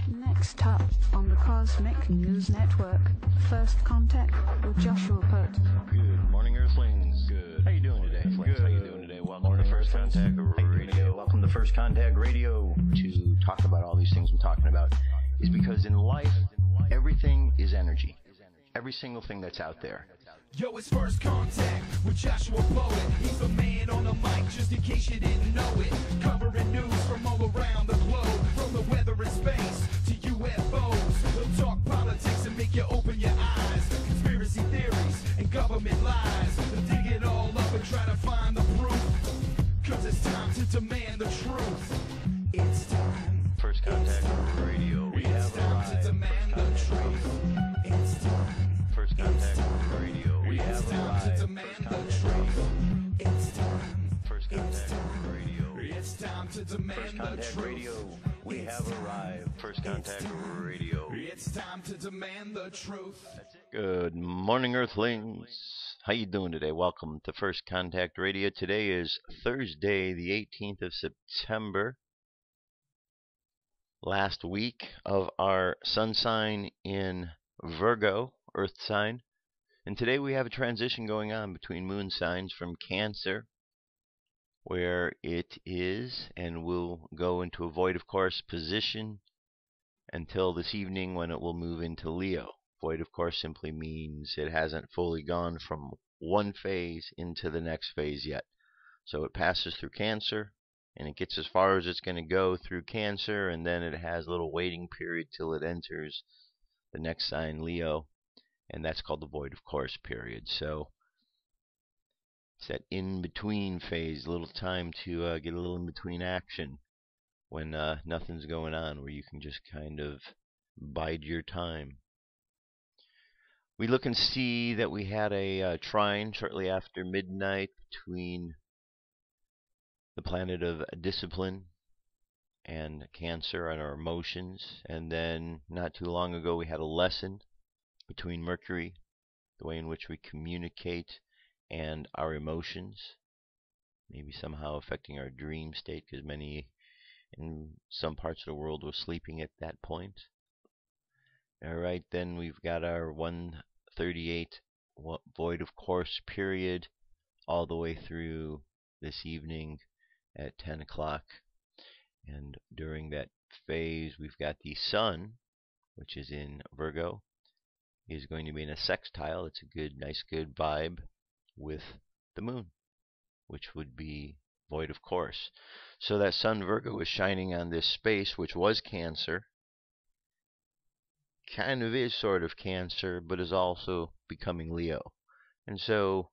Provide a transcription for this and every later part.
Next up on the Cosmic News Network, First Contact with Joshua Pert. Good morning, Earthlings. Good. How you doing today? Good. How you doing today? Welcome to First Contact Radio. Welcome to First Contact Radio. To talk about all these things I'm talking about is because in life, everything is energy. Every single thing that's out there. Yo, it's First Contact with Joshua Poet. He's the man on the mic, just in case you didn't know it. Covering news from all around the globe, from the weather and space to UFOs. He'll talk politics and make you open your eyes. Conspiracy theories and government lies. They'll dig it all up and try to find the proof. Cause it's time to demand the truth. It's time. First Contact Radio. We have time to demand the truth. It's time. First Contact Radio. We have arrived. It's time. First Contact Radio. It's time to demand the truth. Radio. We have arrived. First Contact Radio. It's time to demand the truth. Good morning, Earthlings. How you doing today? Welcome to First Contact Radio. Today is Thursday, the 18th of September. Last week of our sun sign in Virgo, Earth sign. And today we have a transition going on between moon signs from Cancer, where it is and will go into a void of course position until this evening when it will move into Leo. Void of course simply means it hasn't fully gone from one phase into the next phase yet. So it passes through Cancer and it gets as far as it's going to go through Cancer, and then it has a little waiting period till it enters the next sign, Leo. And that's called the void of course period. So it's that in-between phase, a little time to get a little in-between action when nothing's going on, where you can just kind of bide your time. We look and see that we had a trine shortly after midnight between the planet of discipline and Cancer and our emotions. And then not too long ago we had a lesson between Mercury, the way in which we communicate, and our emotions, maybe somehow affecting our dream state, because many in some parts of the world were sleeping at that point. Alright, then we've got our 138 void of course period all the way through this evening at 10 o'clock. And during that phase we've got the Sun, which is in Virgo, is going to be in a sextile. It's a nice good vibe with the moon, which would be void of course. So that Sun Virgo is shining on this space, which was Cancer, kind of is sort of Cancer, but is also becoming Leo. And so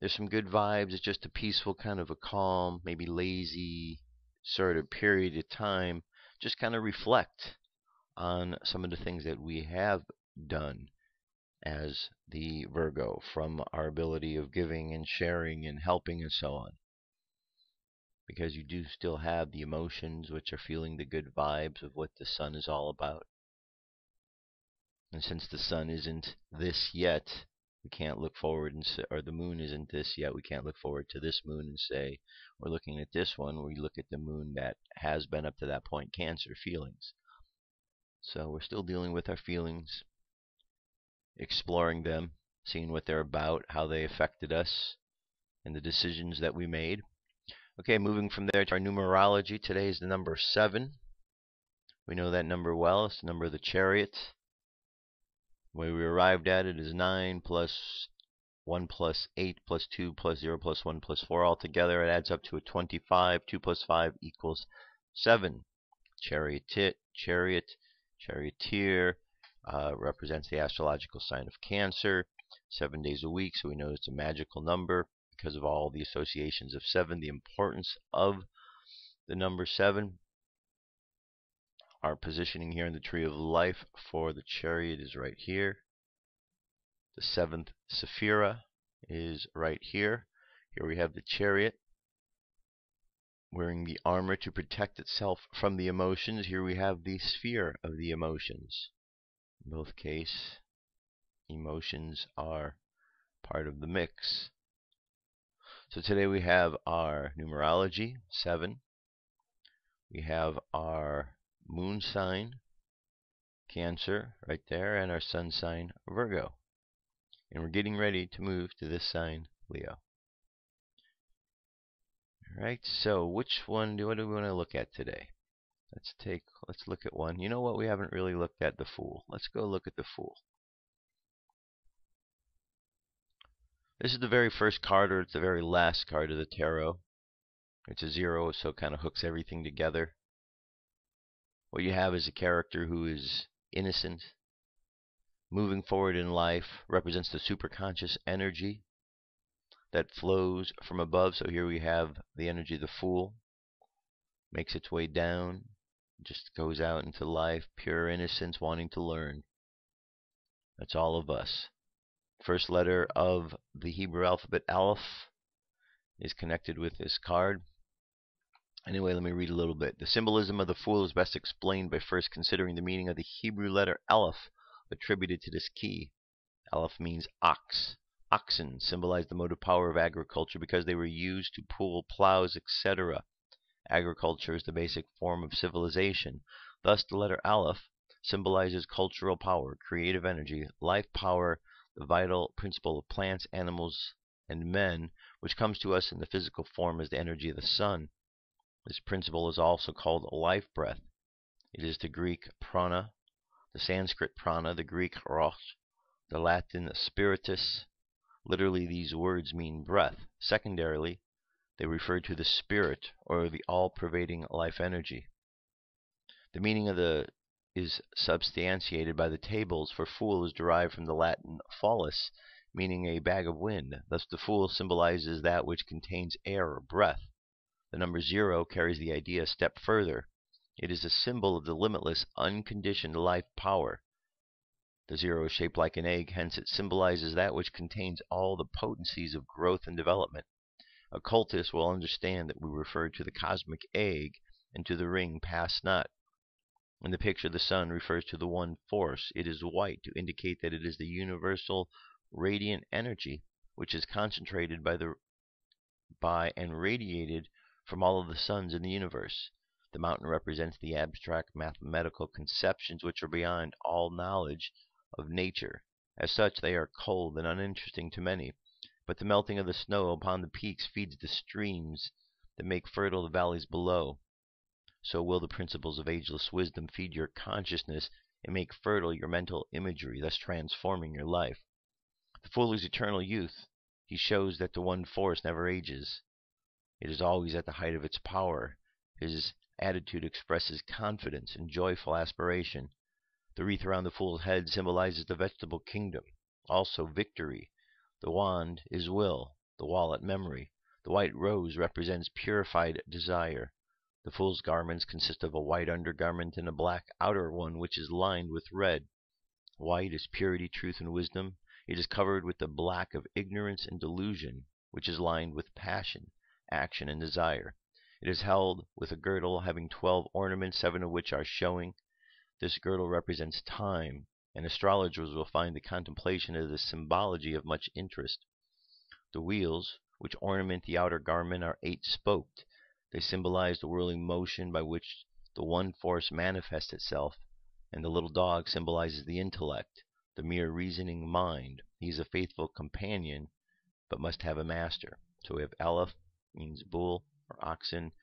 there's some good vibes. It's just a peaceful, kind of a calm, maybe lazy sort of period of time. Just kind of reflect on some of the things that we have done as the Virgo, from our ability of giving and sharing and helping and so on. Because you do still have the emotions, which are feeling the good vibes of what the Sun is all about. And since the Sun isn't this yet, we can't look forward and say, or the moon isn't this yet, we can't look forward to this moon and say, we're looking at this one. We look at the moon that has been up to that point, Cancer feelings. So we're still dealing with our feelings, exploring them, seeing what they're about, how they affected us, and the decisions that we made. Okay, moving from there to our numerology. Today is the number 7. We know that number well. It's the number of the Chariot. The way we arrived at it is 9 plus 1 plus 8 plus 2 plus 0 plus 1 plus 4. Altogether, it adds up to a 25. 2 plus 5 equals 7. Charioteer represents the astrological sign of Cancer. 7 days a week, so we know it's a magical number because of all the associations of 7, the importance of the number 7. Our positioning here in the tree of life for the Chariot is right here. The 7th Sephira is right here. Here we have the Chariot wearing the armor to protect itself from the emotions. Here we have the sphere of the emotions. In both cases, emotions are part of the mix. So today we have our numerology, 7. We have our moon sign, Cancer, right there, and our sun sign, Virgo. And we're getting ready to move to this sign, Leo. Alright, so what do we want to look at today? Let's look at one. You know what? We haven't really looked at the Fool. Let's go look at the Fool. This is the very first card, or it's the very last card of the tarot. It's a 0, so it kind of hooks everything together. What you have is a character who is innocent, moving forward in life, represents the superconscious energy that flows from above. So here we have the energy of the Fool, makes its way down, just goes out into life, pure innocence, wanting to learn. That's all of us. First letter of the Hebrew alphabet, Aleph, is connected with this card. Anyway, let me read a little bit. The symbolism of the Fool is best explained by first considering the meaning of the Hebrew letter Aleph attributed to this key. Aleph means ox. Oxen symbolize the motive power of agriculture because they were used to pull plows, etc. Agriculture is the basic form of civilization. Thus, the letter Aleph symbolizes cultural power, creative energy, life power, the vital principle of plants, animals, and men, which comes to us in the physical form as the energy of the sun. This principle is also called life breath. It is the Greek prana, the Sanskrit prana, the Greek rosh, the Latin spiritus. Literally, these words mean breath. Secondarily, they refer to the spirit, or the all-pervading life energy. The meaning of is substantiated by the tables, for fool is derived from the Latin folis, meaning a bag of wind. Thus the Fool symbolizes that which contains air or breath. The number 0 carries the idea a step further. It is a symbol of the limitless, unconditioned life power. The 0 is shaped like an egg, hence it symbolizes that which contains all the potencies of growth and development. Occultists will understand that we refer to the cosmic egg and to the ring passed not. In the picture, the sun refers to the one force. It is white to indicate that it is the universal radiant energy which is concentrated by and radiated from all of the suns in the universe. The mountain represents the abstract mathematical conceptions which are beyond all knowledge of nature. As such, they are cold and uninteresting to many, but the melting of the snow upon the peaks feeds the streams that make fertile the valleys below. So will the principles of ageless wisdom feed your consciousness and make fertile your mental imagery, thus transforming your life. The Fool is eternal youth. He shows that the one force never ages. It is always at the height of its power. His attitude expresses confidence and joyful aspiration. The wreath around the Fool's head symbolizes the vegetable kingdom, also victory. The wand is will, the wallet memory. The white rose represents purified desire. The Fool's garments consist of a white undergarment and a black outer one which is lined with red. White is purity, truth, and wisdom. It is covered with the black of ignorance and delusion, which is lined with passion, action, and desire. It is held with a girdle having 12 ornaments, 7 of which are showing. This girdle represents time, and astrologers will find the contemplation of this symbology of much interest. The wheels, which ornament the outer garment, are 8-spoked. They symbolize the whirling motion by which the one force manifests itself, and the little dog symbolizes the intellect, the mere reasoning mind. He is a faithful companion, but must have a master. So we have Aleph, means bull or oxen,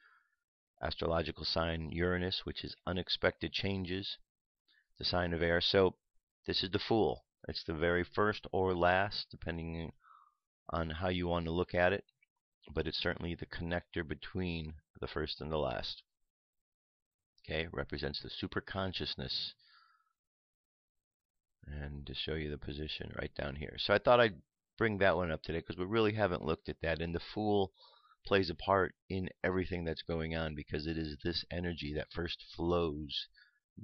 astrological sign Uranus, which is unexpected changes, the sign of air. So this is the Fool. It's the very first or last, depending on how you want to look at it, but it's certainly the connector between the first and the last. Okay, it represents the super consciousness. And to show you the position right down here. So I thought I'd bring that one up today because we really haven't looked at that. And the Fool plays a part in everything that's going on because it is this energy that first flows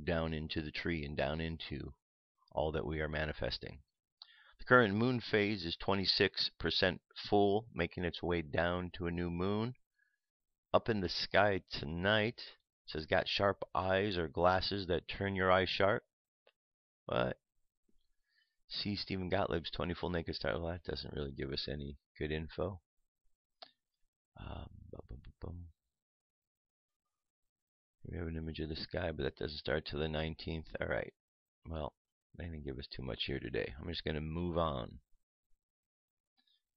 down into the tree and down into all that we are manifesting. The current moon phase is 26% full, making its way down to a new moon. Up in the sky tonight, it says got sharp eyes or glasses that turn your eyes sharp. But see Stephen Gottlieb's 20 Full Naked Stars. Well, that doesn't really give us any good info. We have an image of the sky, but that doesn't start till the 19th. All right. Well, they didn't give us too much here today. I'm just going to move on.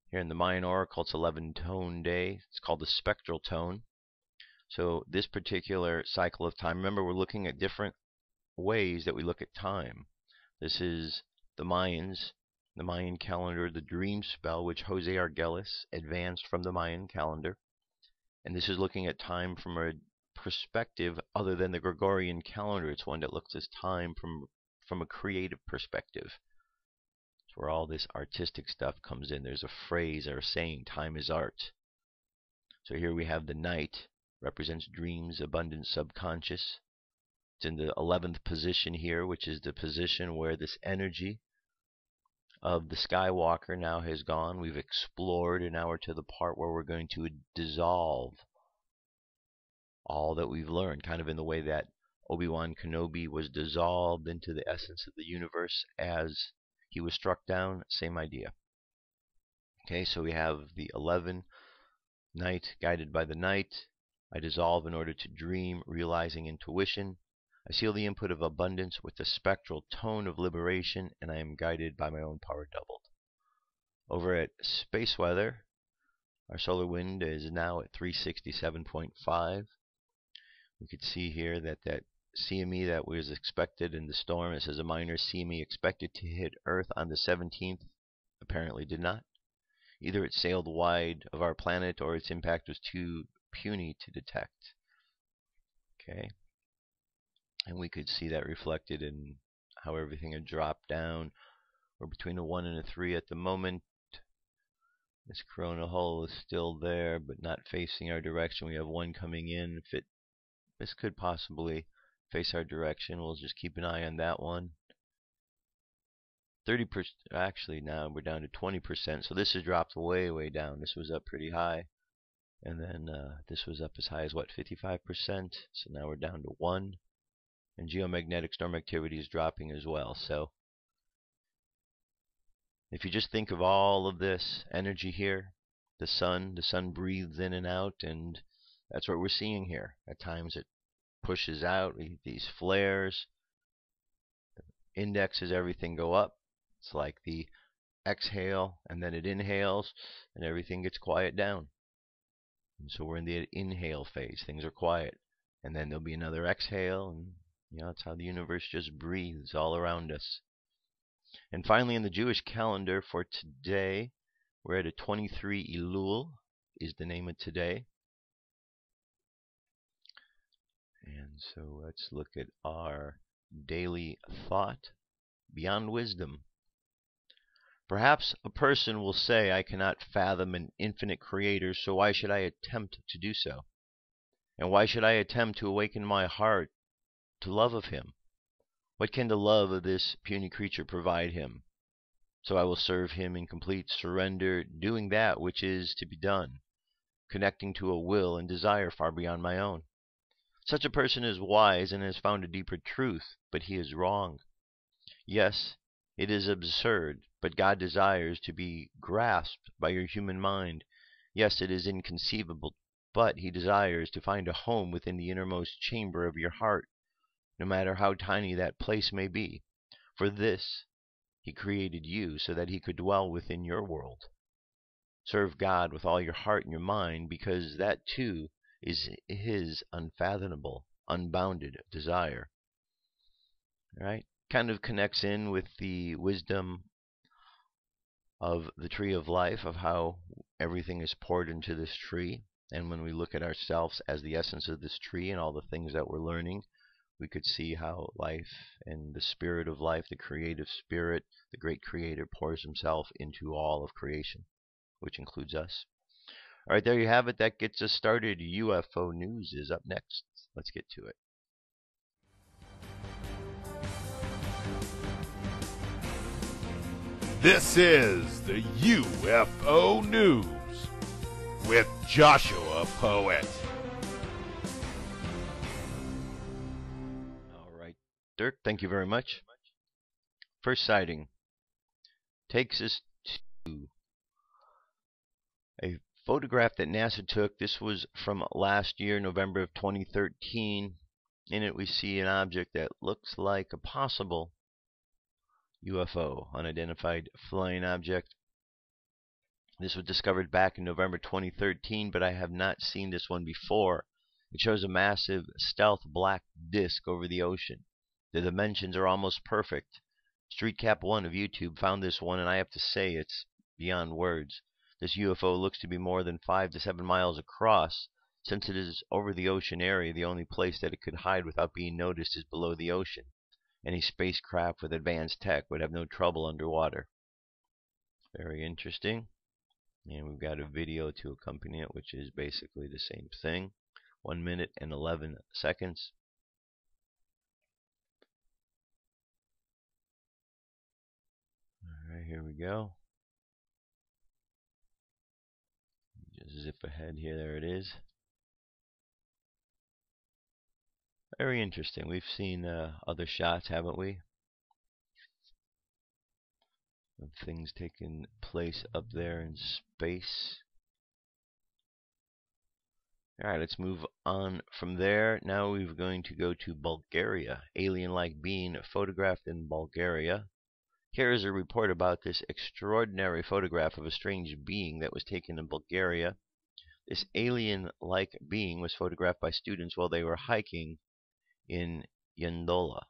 Here in the Mayan Oracle, it's 11-tone day. It's called the spectral tone. So this particular cycle of time, remember, we're looking at different ways that we look at time. This is the Mayans, the Mayan calendar, the dream spell, which Jose Arguelles advanced from the Mayan calendar. And this is looking at time from a perspective other than the Gregorian calendar. It's one that looks at time from a creative perspective. It's where all this artistic stuff comes in. There's a phrase or a saying, time is art. So here we have the night, represents dreams, abundance, subconscious. It's in the 11th position here, which is the position where this energy of the Skywalker now has gone. We've explored, and now we're to the part where we're going to dissolve all that we've learned, kind of in the way that Obi-Wan Kenobi was dissolved into the essence of the universe as he was struck down. Same idea. Okay, so we have the 11 night, guided by the night. I dissolve in order to dream, realizing intuition. I seal the input of abundance with the spectral tone of liberation, and I am guided by my own power doubled. Over at space weather, our solar wind is now at 367.5. We could see here that CME that was expected in the storm, it says a minor CME expected to hit Earth on the 17th, apparently did not. Either it sailed wide of our planet or its impact was too puny to detect. Okay. And we could see that reflected in how everything had dropped down. We're between a 1 and a 3 at the moment. This corona hole is still there, but not facing our direction. We have one coming in. This could possibly face our direction. We'll just keep an eye on that one. 30%, actually now we're down to 20%. So this has dropped way, way down. This was up pretty high. And then this was up as high as, what, 55%? So now we're down to 1. And geomagnetic storm activity is dropping as well. So if you just think of all of this energy here, the sun breathes in and out, and that's what we're seeing here. At times it pushes out these flares, indexes, everything go up. It's like the exhale, and then it inhales, and everything gets quiet down. And so we're in the inhale phase. Things are quiet. And then there'll be another exhale, and that's how the universe just breathes all around us. And finally, in the Jewish calendar for today, we're at a 23 Elul is the name of today. And so let's look at our daily thought. Beyond wisdom. Perhaps a person will say, I cannot fathom an infinite creator, so why should I attempt to do so? And why should I attempt to awaken my heart to love of him? What can the love of this puny creature provide him? So I will serve him in complete surrender, doing that which is to be done, connecting to a will and desire far beyond my own. Such a person is wise and has found a deeper truth, but he is wrong. Yes, it is absurd, but God desires to be grasped by your human mind. Yes, it is inconceivable, but he desires to find a home within the innermost chamber of your heart, no matter how tiny that place may be. For this, he created you so that he could dwell within your world. Serve God with all your heart and your mind, because that too is his unfathomable, unbounded desire. All right? Kind of connects in with the wisdom of the tree of life, of how everything is poured into this tree. And when we look at ourselves as the essence of this tree and all the things that we're learning, we could see how life and the spirit of life, the creative spirit, the great creator, pours himself into all of creation, which includes us. All right, there you have it. That gets us started. UFO news is up next. Let's get to it. This is the UFO News with Joshua Poet. All right, Dirk, thank you very much. First sighting takes us to a photograph that NASA took. This was from last year, November of 2013. In it, we see an object that looks like a possible UFO, unidentified flying object. This was discovered back in November 2013, but I have not seen this one before. It shows a massive stealth black disc over the ocean. The dimensions are almost perfect. StreetCap1 of YouTube found this one, and I have to say it's beyond words. This UFO looks to be more than 5 to 7 miles across. Since it is over the ocean area, the only place that it could hide without being noticed is below the ocean. Any spacecraft with advanced tech would have no trouble underwater. Very interesting. And we've got a video to accompany it, which is basically the same thing. 1 minute and 11 seconds. Alright, here we go. Just zip ahead here. There it is. Very interesting. We've seen other shots, haven't we? Of things taking place up there in space. Alright, let's move on from there. Now we're going to go to Bulgaria. Alien-like being photographed in Bulgaria. Here is a report about this extraordinary photograph of a strange being that was taken in Bulgaria. This alien-like being was photographed by students while they were hiking in Yandola.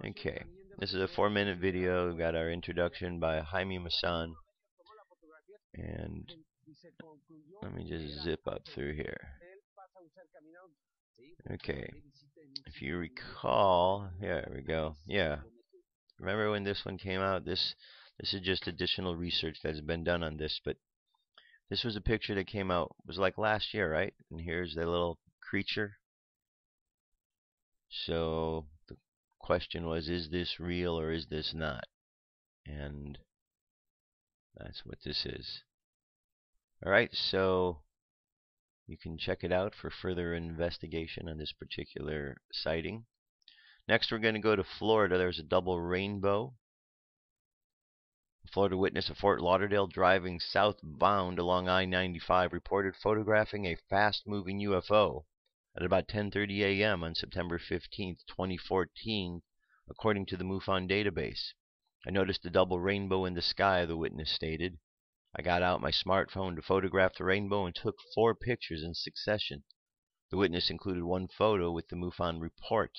Okay, this is a 4-minute video. We've got our introduction by Jaime Maussan. And let me just zip up through here. Okay, if you recall, there we go. Yeah, remember when this one came out? This is just additional research that's been done on this, but this was a picture that came out, it was like last year, right? And here's the little creature. So the question was, is this real or is this not? And that's what this is. Alright, so you can check it out for further investigation on this particular sighting. Next, we're going to go to Florida. There's a double rainbow. A Florida witness of Fort Lauderdale driving southbound along I-95 reported photographing a fast-moving UFO at about 10:30 a.m. on September 15, 2014, according to the MUFON database. I noticed a double rainbow in the sky, the witness stated. I got out my smartphone to photograph the rainbow and took 4 pictures in succession. The witness included 1 photo with the MUFON report.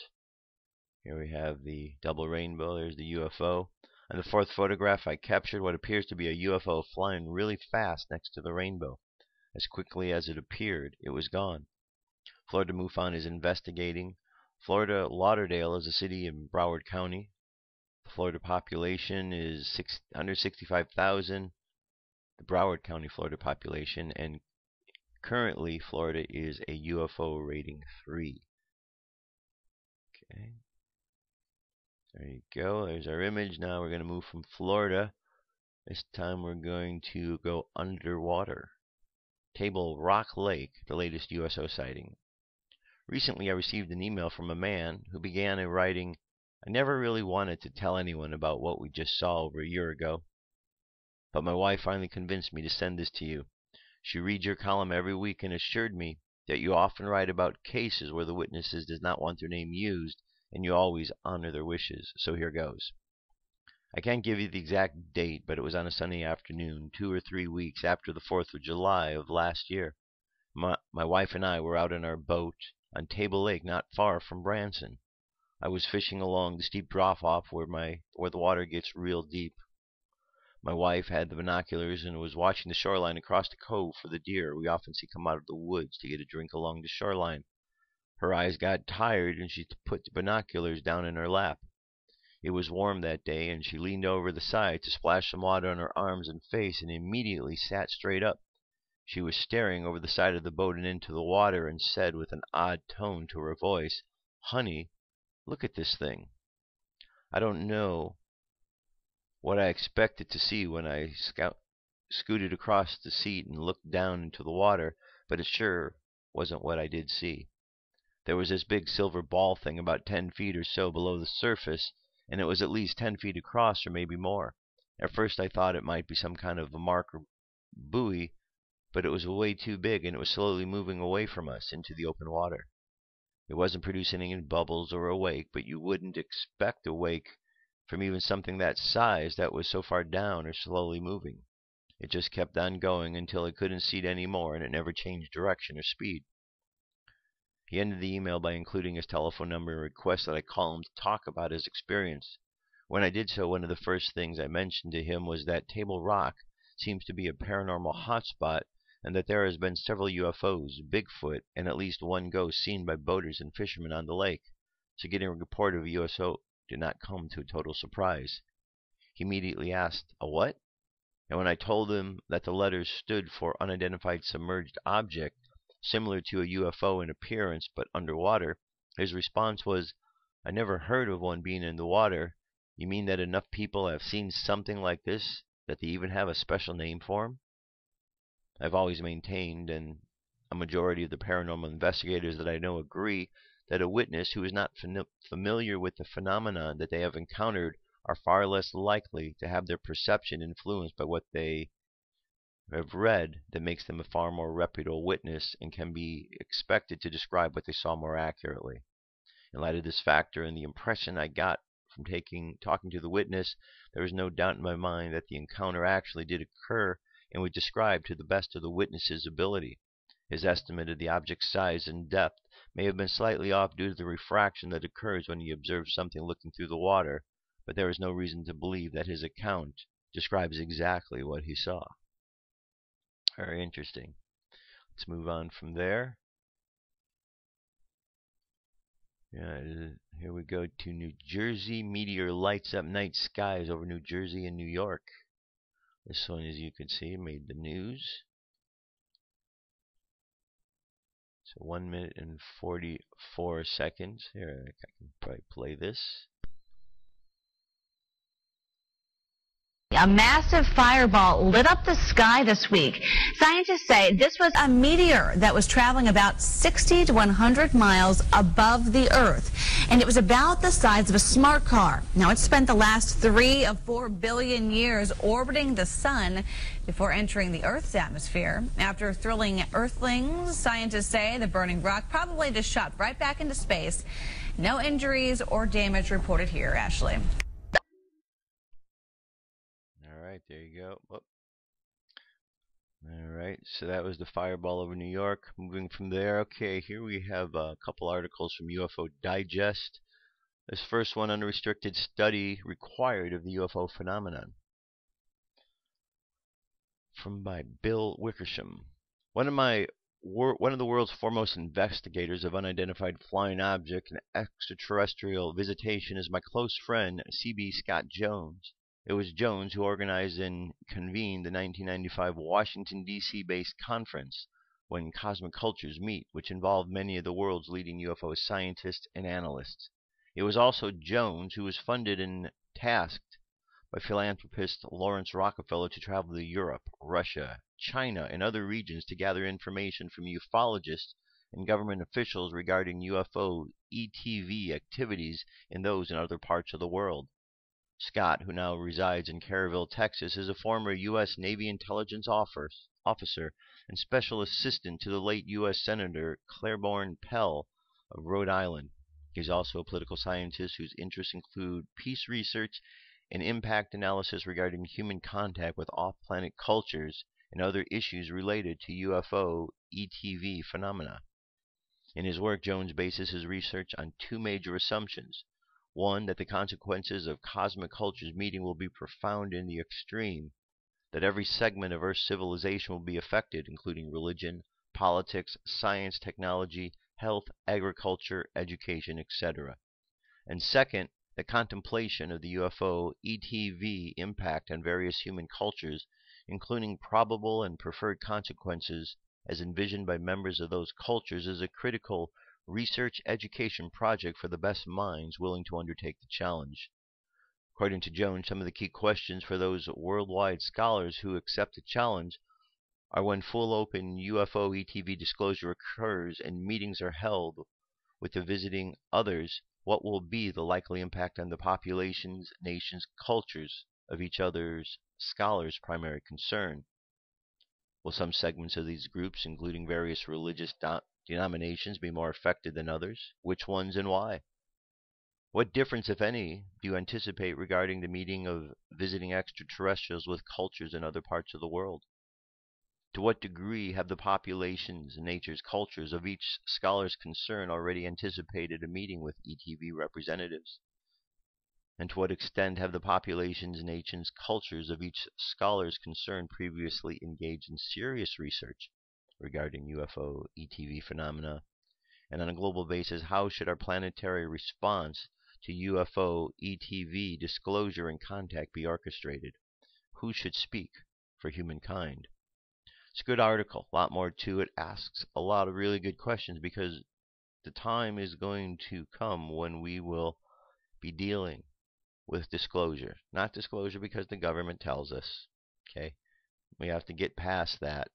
Here we have the double rainbow. There's the UFO. On the 4th photograph, I captured what appears to be a UFO flying really fast next to the rainbow. As quickly as it appeared, it was gone. Florida MUFON is investigating. Florida Lauderdale is a city in Broward County. The Florida population is 165,000. The Broward County, Florida population, and currently Florida is a UFO rating 3. Okay. There you go. There's our image. Now we're going to move from Florida. This time we're going to go underwater. Table Rock Lake, the latest USO sighting. Recently I received an email from a man who began writing, I never really wanted to tell anyone about what we just saw over a year ago, but my wife finally convinced me to send this to you. She reads your column every week and assured me that you often write about cases where the witnesses does not want their name used, and you always honor their wishes. So here goes. I can't give you the exact date, but it was on a sunny afternoon, 2 or 3 weeks after the 4th of July of last year. My wife and I were out in our boat on Table Lake, not far from Branson. I was fishing along the steep drop-off where the water gets real deep. My wife had the binoculars and was watching the shoreline across the cove for the deer we often see come out of the woods to get a drink along the shoreline. Her eyes got tired and she put the binoculars down in her lap. It was warm that day and she leaned over the side to splash some water on her arms and face and immediately sat straight up. She was staring over the side of the boat and into the water and said with an odd tone to her voice, "Honey, look at this thing." I don't know what I expected to see when I scooted across the seat and looked down into the water, but it sure wasn't what I did see. There was this big silver ball thing about 10 feet or so below the surface, and it was at least 10 feet across or maybe more. At first I thought it might be some kind of a marker buoy, but it was way too big and it was slowly moving away from us into the open water. It wasn't producing any bubbles or a wake, but you wouldn't expect a wake from even something that size that was so far down or slowly moving. It just kept on going until it couldn't see it anymore, and it never changed direction or speed. He ended the email by including his telephone number and requested that I call him to talk about his experience. When I did so, one of the first things I mentioned to him was that Table Rock seems to be a paranormal hotspot, and that there has been several UFOs, Bigfoot, and at least one ghost seen by boaters and fishermen on the lake. So getting a report of a UFO did not come to a total surprise. He immediately asked, "A what?" And when I told him that the letters stood for Unidentified Submerged Object, similar to a UFO in appearance but underwater, his response was, "I never heard of one being in the water. You mean that enough people have seen something like this that they even have a special name for them?" I've always maintained, and a majority of the paranormal investigators that I know agree, that a witness who is not familiar with the phenomena that they have encountered are far less likely to have their perception influenced by what they have read that makes them a far more reputable witness and can be expected to describe what they saw more accurately. In light of this factor and the impression I got from talking to the witness, there is no doubt in my mind that the encounter actually did occur and was described to the best of the witness's ability. His estimate of the object's size and depth may have been slightly off due to the refraction that occurs when he observes something looking through the water, but there is no reason to believe that his account describes exactly what he saw. Very interesting. Let's move on from there. Here we go to New Jersey. Meteor lights up night skies over New Jersey and New York. This one, as you can see, made the news. So 1 minute and 44 seconds. Here, I can probably play this. A massive fireball lit up the sky this week. Scientists say this was a meteor that was traveling about 60 to 100 miles above the Earth, and it was about the size of a smart car. Now, it spent the last 3 of 4 billion years orbiting the sun before entering the Earth's atmosphere. After thrilling Earthlings, scientists say the burning rock probably just shot right back into space. No injuries or damage reported here, Ashley. Alright, there you go. Whoop. Alright, so that was the fireball over New York. Moving from there, okay, here we have a couple articles from UFO Digest. This first one, unrestricted study required of the UFO phenomenon. By Bill Wickersham. One of the world's foremost investigators of unidentified flying object and extraterrestrial visitation is my close friend C.B. Scott Jones. It was Jones who organized and convened the 1995 Washington, D.C. based conference, When Cosmic Cultures Meet, which involved many of the world's leading UFO scientists and analysts. It was also Jones who was funded and tasked by philanthropist Lawrence Rockefeller to travel to Europe, Russia, China, and other regions to gather information from ufologists and government officials regarding UFO ETV activities in those and other parts of the world. Scott, who now resides in Caryville, Texas, is a former U.S. Navy intelligence officer and special assistant to the late U.S. Senator Claiborne Pell of Rhode Island. He is also a political scientist whose interests include peace research and impact analysis regarding human contact with off-planet cultures and other issues related to UFO ETV phenomena. In his work, Jones bases his research on 2 major assumptions. One, that the consequences of cosmic cultures meeting will be profound in the extreme, that every segment of Earth's civilization will be affected, including religion, politics, science, technology, health, agriculture, education, etc. And second, the contemplation of the UFO ETV impact on various human cultures, including probable and preferred consequences as envisioned by members of those cultures, is a critical research education project for the best minds willing to undertake the challenge. According to Jones, some of the key questions for those worldwide scholars who accept the challenge are: when full open UFO ETV disclosure occurs and meetings are held with the visiting others, what will be the likely impact on the populations, nations, cultures of each other's scholars' primary concern? Will some segments of these groups, including various religious denominations be more affected than others? Which ones and why? What difference, if any, do you anticipate regarding the meeting of visiting extraterrestrials with cultures in other parts of the world? To what degree have the populations, natures, cultures of each scholar's concern already anticipated a meeting with ETV representatives? And to what extent have the populations, nations, cultures of each scholar's concern previously engaged in serious research regarding UFO, ETV phenomena? And on a global basis, how should our planetary response to UFO, ETV disclosure and contact be orchestrated? Who should speak for humankind? It's a good article. A lot more to it. Asks a lot of really good questions because the time is going to come when we will be dealing with disclosure. Not disclosure because the government tells us. Okay? We have to get past that.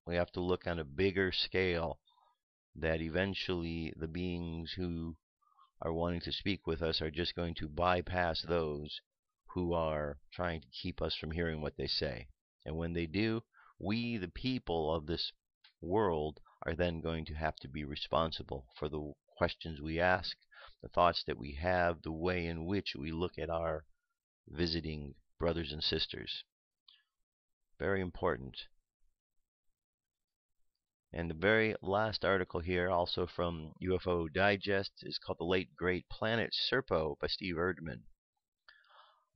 We have to look on a bigger scale that eventually the beings who are wanting to speak with us are just going to bypass those who are trying to keep us from hearing what they say. And when they do, we, the people of this world, are then going to have to be responsible for the questions we ask, the thoughts that we have, the way in which we look at our visiting brothers and sisters. Very important. And the very last article here, also from UFO Digest, is called The Late Great Planet SERPO by Steve Erdman.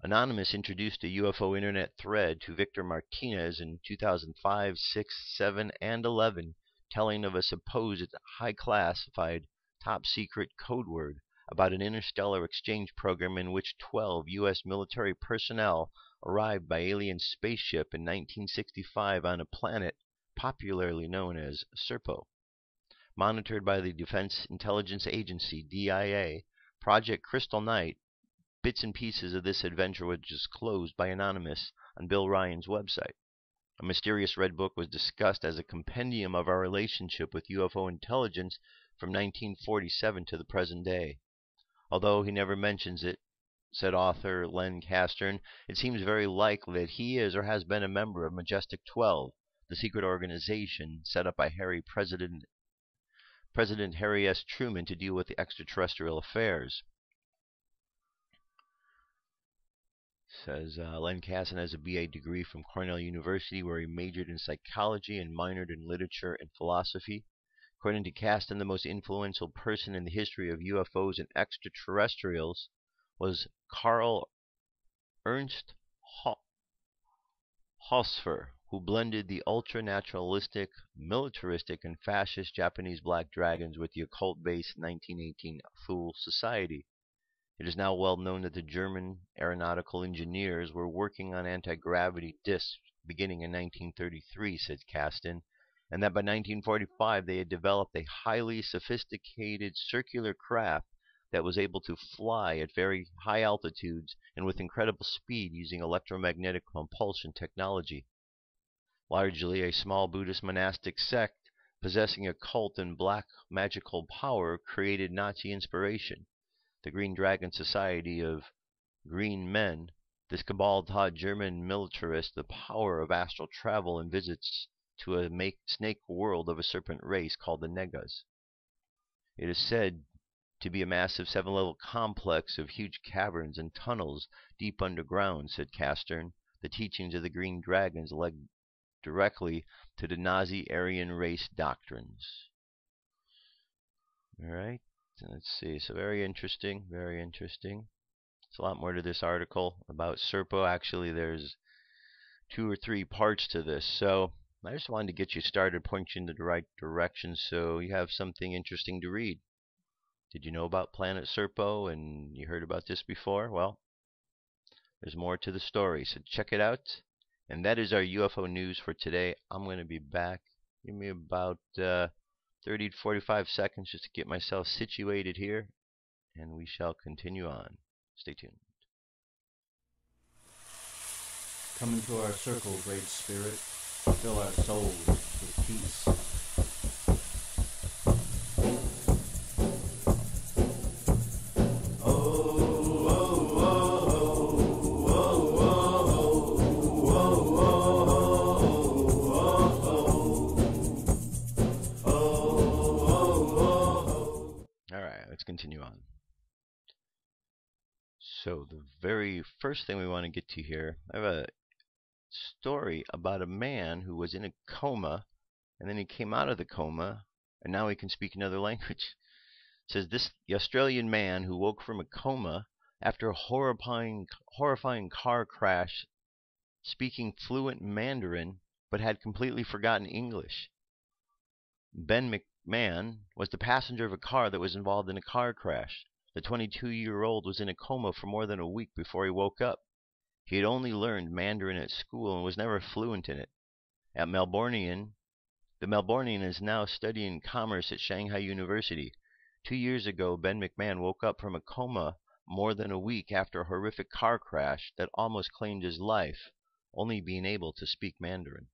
Anonymous introduced a UFO internet thread to Victor Martinez in 2005, 6, 7, and 11, telling of a supposed high-classified, top-secret code word about an interstellar exchange program in which 12 U.S. military personnel arrived by alien spaceship in 1965 on a planet popularly known as SERPO. Monitored by the Defense Intelligence Agency, DIA, Project Crystal Night, bits and pieces of this adventure were disclosed by Anonymous on Bill Ryan's website. A mysterious red book was discussed as a compendium of our relationship with UFO intelligence from 1947 to the present day. Although he never mentions it, said author Len Castern, it seems very likely that he is or has been a member of Majestic 12, the secret organization set up by President Harry S. Truman to deal with the extraterrestrial affairs. Says Len Casson has a BA degree from Cornell University where he majored in psychology and minored in literature and philosophy. According to Caston, the most influential person in the history of UFOs and extraterrestrials was Karl Ernst Hausfer, who blended the ultra-naturalistic, militaristic, and fascist Japanese black dragons with the occult-based 1918 Thule Society. It is now well known that the German aeronautical engineers were working on anti-gravity discs beginning in 1933, said Caston, and that by 1945 they had developed a highly sophisticated circular craft that was able to fly at very high altitudes and with incredible speed using electromagnetic propulsion technology. Largely a small Buddhist monastic sect possessing occult and black magical power created Nazi inspiration. The Green Dragon Society of Green Men, this cabal taught German militarists the power of astral travel and visits to a snake world of a serpent race called the Negas. It is said to be a massive 7-level complex of huge caverns and tunnels deep underground, said Castern. The teachings of the Green Dragons led directly to the Nazi Aryan race doctrines. All right. Let's see. So very interesting. Very interesting. There's a lot more to this article about SERPO. Actually, there's 2 or 3 parts to this. So I just wanted to get you started, point you in the right direction so you have something interesting to read. Did you know about Planet SERPO and you heard about this before? Well, there's more to the story. So check it out. And that is our UFO news for today. I'm going to be back. Give me about 30 to 45 seconds just to get myself situated here, and we shall continue on. Stay tuned. Come into our circle, Great Spirit. Fill our souls with peace. Oh So the very first thing we want to get to here, I have a story about a man who was in a coma, and then he came out of the coma, and now he can speak another language. It says the Australian man who woke from a coma after a horrifying car crash, speaking fluent Mandarin, but had completely forgotten English. Ben McMahon was the passenger of a car that was involved in a car crash. The 22-year-old was in a coma for more than a week before he woke up. He had only learned Mandarin at school and was never fluent in it. The Melbourneian is now studying commerce at Shanghai University. 2 years ago, Ben McMahon woke up from a coma more than a week after a horrific car crash that almost claimed his life, only being able to speak Mandarin.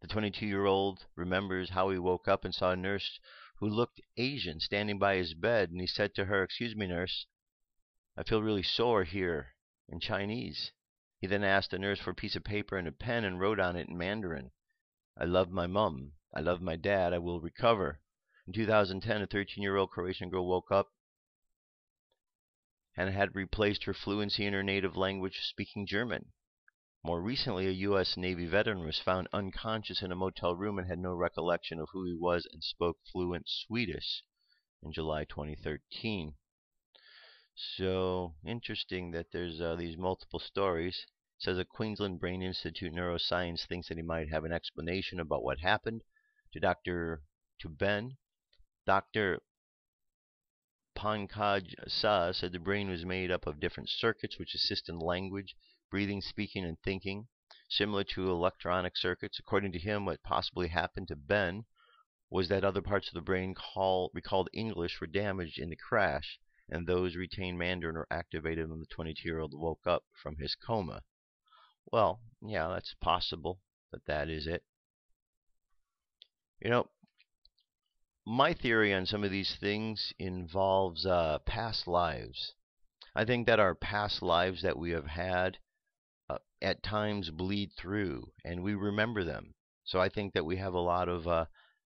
The 22-year-old remembers how he woke up and saw a nurse who looked Asian standing by his bed, and he said to her, "Excuse me, nurse, I feel really sore here," in Chinese. He then asked the nurse for a piece of paper and a pen and wrote on it in Mandarin, "I love my mum. I love my dad. I will recover." In 2010, a 13-year-old Croatian girl woke up and had replaced her fluency in her native language speaking German. More recently, a U.S. Navy veteran was found unconscious in a motel room and had no recollection of who he was and spoke fluent Swedish in July 2013. So, interesting that there's these multiple stories. It says a Queensland Brain Institute neuroscience thinks that he might have an explanation about what happened to Ben. Dr. Pankaj Shah said the brain was made up of different circuits which assist in language, breathing, speaking, and thinking, similar to electronic circuits. According to him, what possibly happened to Ben was that other parts of the brain recalled English were damaged in the crash, and those retained Mandarin were activated when the 22-year-old woke up from his coma. Well, yeah, that's possible that is it. You know, my theory on some of these things involves past lives. I think that our past lives that we have had at times bleed through, and we remember them. So I think that we have a lot of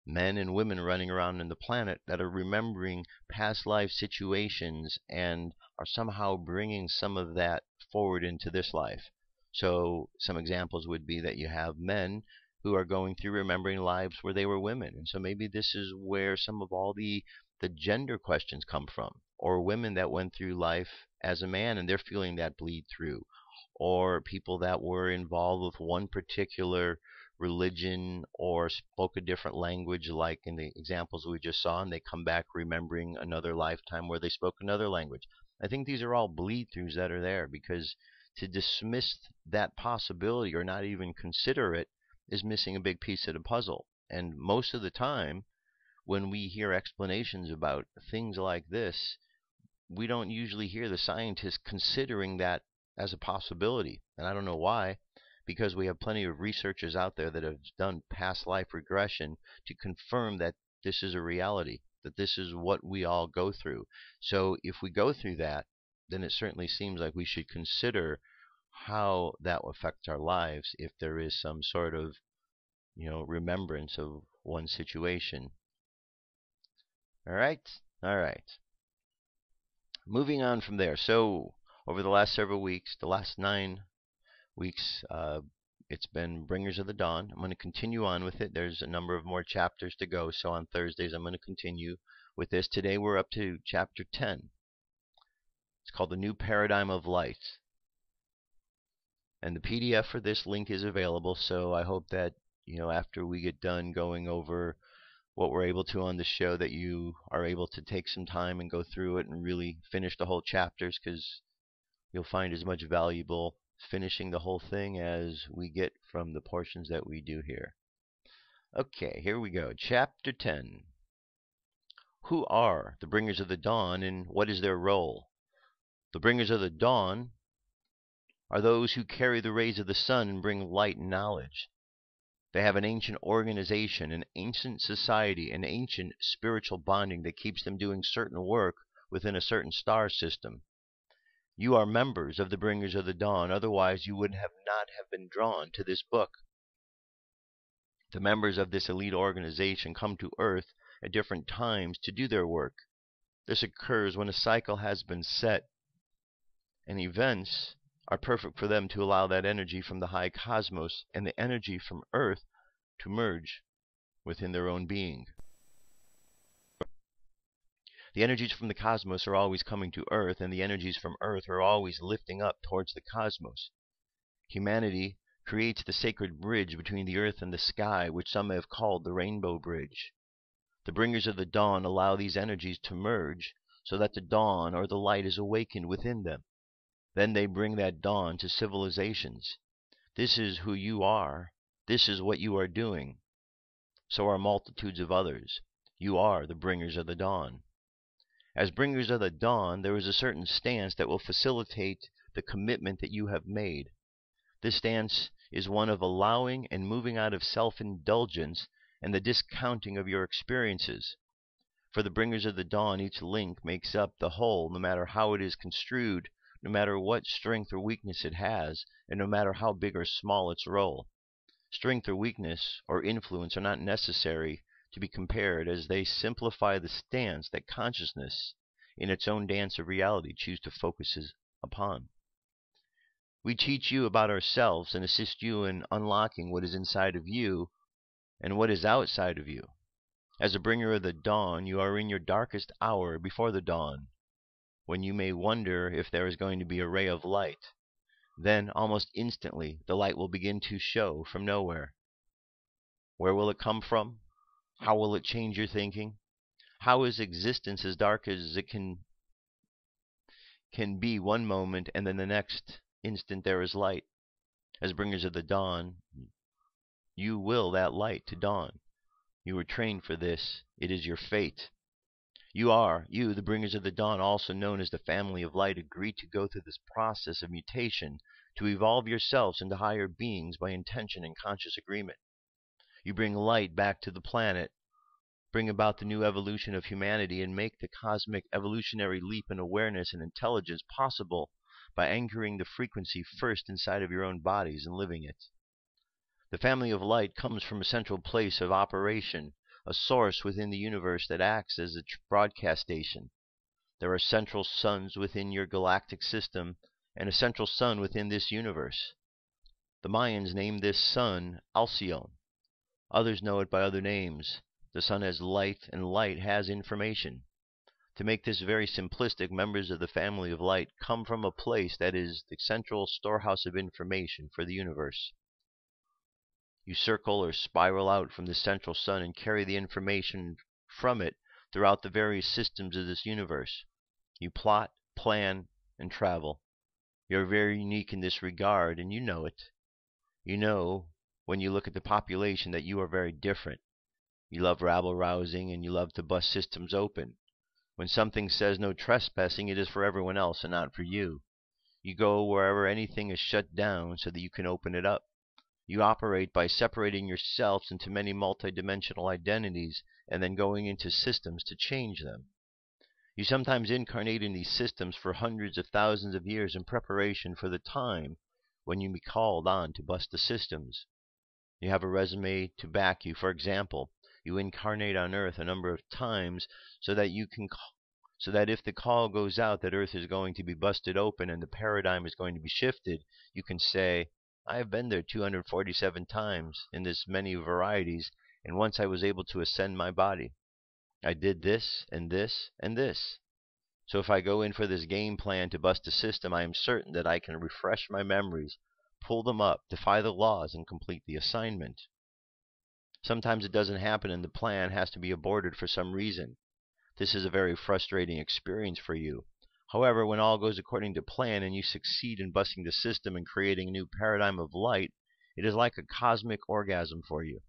men and women running around in the planet that are remembering past life situations and are somehow bringing some of that forward into this life. So some examples would be that you have men who are going through remembering lives where they were women. And so maybe this is where some of all the gender questions come from. Or women that went through life as a man and they're feeling that bleed through. Or people that were involved with one particular religion or spoke a different language, like in the examples we just saw, and they come back remembering another lifetime where they spoke another language. I think these are all bleed-throughs that are there, because to dismiss that possibility or not even consider it is missing a big piece of the puzzle. And most of the time, when we hear explanations about things like this, we don't usually hear the scientists considering that as a possibility. And I don't know why, because we have plenty of researchers out there that have done past life regression to confirm that this is a reality, that this is what we all go through. So if we go through that, then it certainly seems like we should consider how that affects our lives if there is some sort of, remembrance of one situation. All right. Moving on from there. So over the last several weeks, the last 9 weeks, it's been Bringers of the Dawn. I'm going to continue on with it. There's a number of more chapters to go, so on Thursdays I'm going to continue with this. Today we're up to chapter 10. It's called The New Paradigm of Light. And the PDF for this link is available, so I hope that, after we get done going over what we're able to on the show, that you are able to take some time and go through it and really finish the whole chapters, because you'll find as much valuable finishing the whole thing as we get from the portions that we do here. Okay, here we go. Chapter 10. Who are the Bringers of the Dawn, and what is their role? The Bringers of the Dawn are those who carry the rays of the sun and bring light and knowledge. They have an ancient organization, an ancient society, an ancient spiritual bonding that keeps them doing certain work within a certain star system. You are members of the Bringers of the Dawn, otherwise you would not have been drawn to this book. The members of this elite organization come to Earth at different times to do their work. This occurs when a cycle has been set and events are perfect for them to allow that energy from the high cosmos and the energy from Earth to merge within their own being. The energies from the cosmos are always coming to Earth, and the energies from Earth are always lifting up towards the cosmos. Humanity creates the sacred bridge between the earth and the sky, which some have called the Rainbow Bridge. The bringers of the dawn allow these energies to merge so that the dawn or the light is awakened within them. Then they bring that dawn to civilizations. This is who you are. This is what you are doing. So are multitudes of others. You are the bringers of the dawn. As bringers of the dawn, there is a certain stance that will facilitate the commitment that you have made. This stance is one of allowing and moving out of self-indulgence and the discounting of your experiences. For the bringers of the dawn, each link makes up the whole, no matter how it is construed, no matter what strength or weakness it has, and no matter how big or small its role. Strength or weakness or influence are not necessary to be compared, as they simplify the stance that consciousness, in its own dance of reality, choose to focus upon. We teach you about ourselves and assist you in unlocking what is inside of you and what is outside of you. As a bringer of the dawn, you are in your darkest hour before the dawn, when you may wonder if there is going to be a ray of light. Then, almost instantly, the light will begin to show from nowhere. Where will it come from? How will it change your thinking? How is existence as dark as it can be one moment, and then the next instant there is light? As bringers of the dawn, you will that light to dawn. You were trained for this. It is your fate. You, the bringers of the dawn, also known as the family of light, agree to go through this process of mutation to evolve yourselves into higher beings by intention and conscious agreement. You bring light back to the planet, bring about the new evolution of humanity, and make the cosmic evolutionary leap in awareness and intelligence possible by anchoring the frequency first inside of your own bodies and living it. The family of light comes from a central place of operation, a source within the universe that acts as a broadcast station. There are central suns within your galactic system and a central sun within this universe. The Mayans named this sun Alcyone. Others know it by other names. The sun has light, and light has information. To make this very simplistic, members of the family of light come from a place that is the central storehouse of information for the universe. You circle or spiral out from the central sun and carry the information from it throughout the various systems of this universe. You plot, plan, and travel. You're very unique in this regard, and you know it. You know, when you look at the population, that you are very different. You love rabble-rousing, and you love to bust systems open. When something says no trespassing, it is for everyone else and not for you. You go wherever anything is shut down so that you can open it up. You operate by separating yourselves into many multidimensional identities and then going into systems to change them. You sometimes incarnate in these systems for hundreds of thousands of years in preparation for the time when you be called on to bust the systems. You have a resume to back you. For example, you incarnate on Earth a number of times so that if the call goes out that Earth is going to be busted open and the paradigm is going to be shifted, you can say, I have been there 247 times in this many varieties, and once I was able to ascend my body. I did this and this and this. So if I go in for this game plan to bust a system, I am certain that I can refresh my memories, pull them up, defy the laws, and complete the assignment. Sometimes it doesn't happen and the plan has to be aborted for some reason. This is a very frustrating experience for you. However, when all goes according to plan and you succeed in busting the system and creating a new paradigm of light, it is like a cosmic orgasm for you.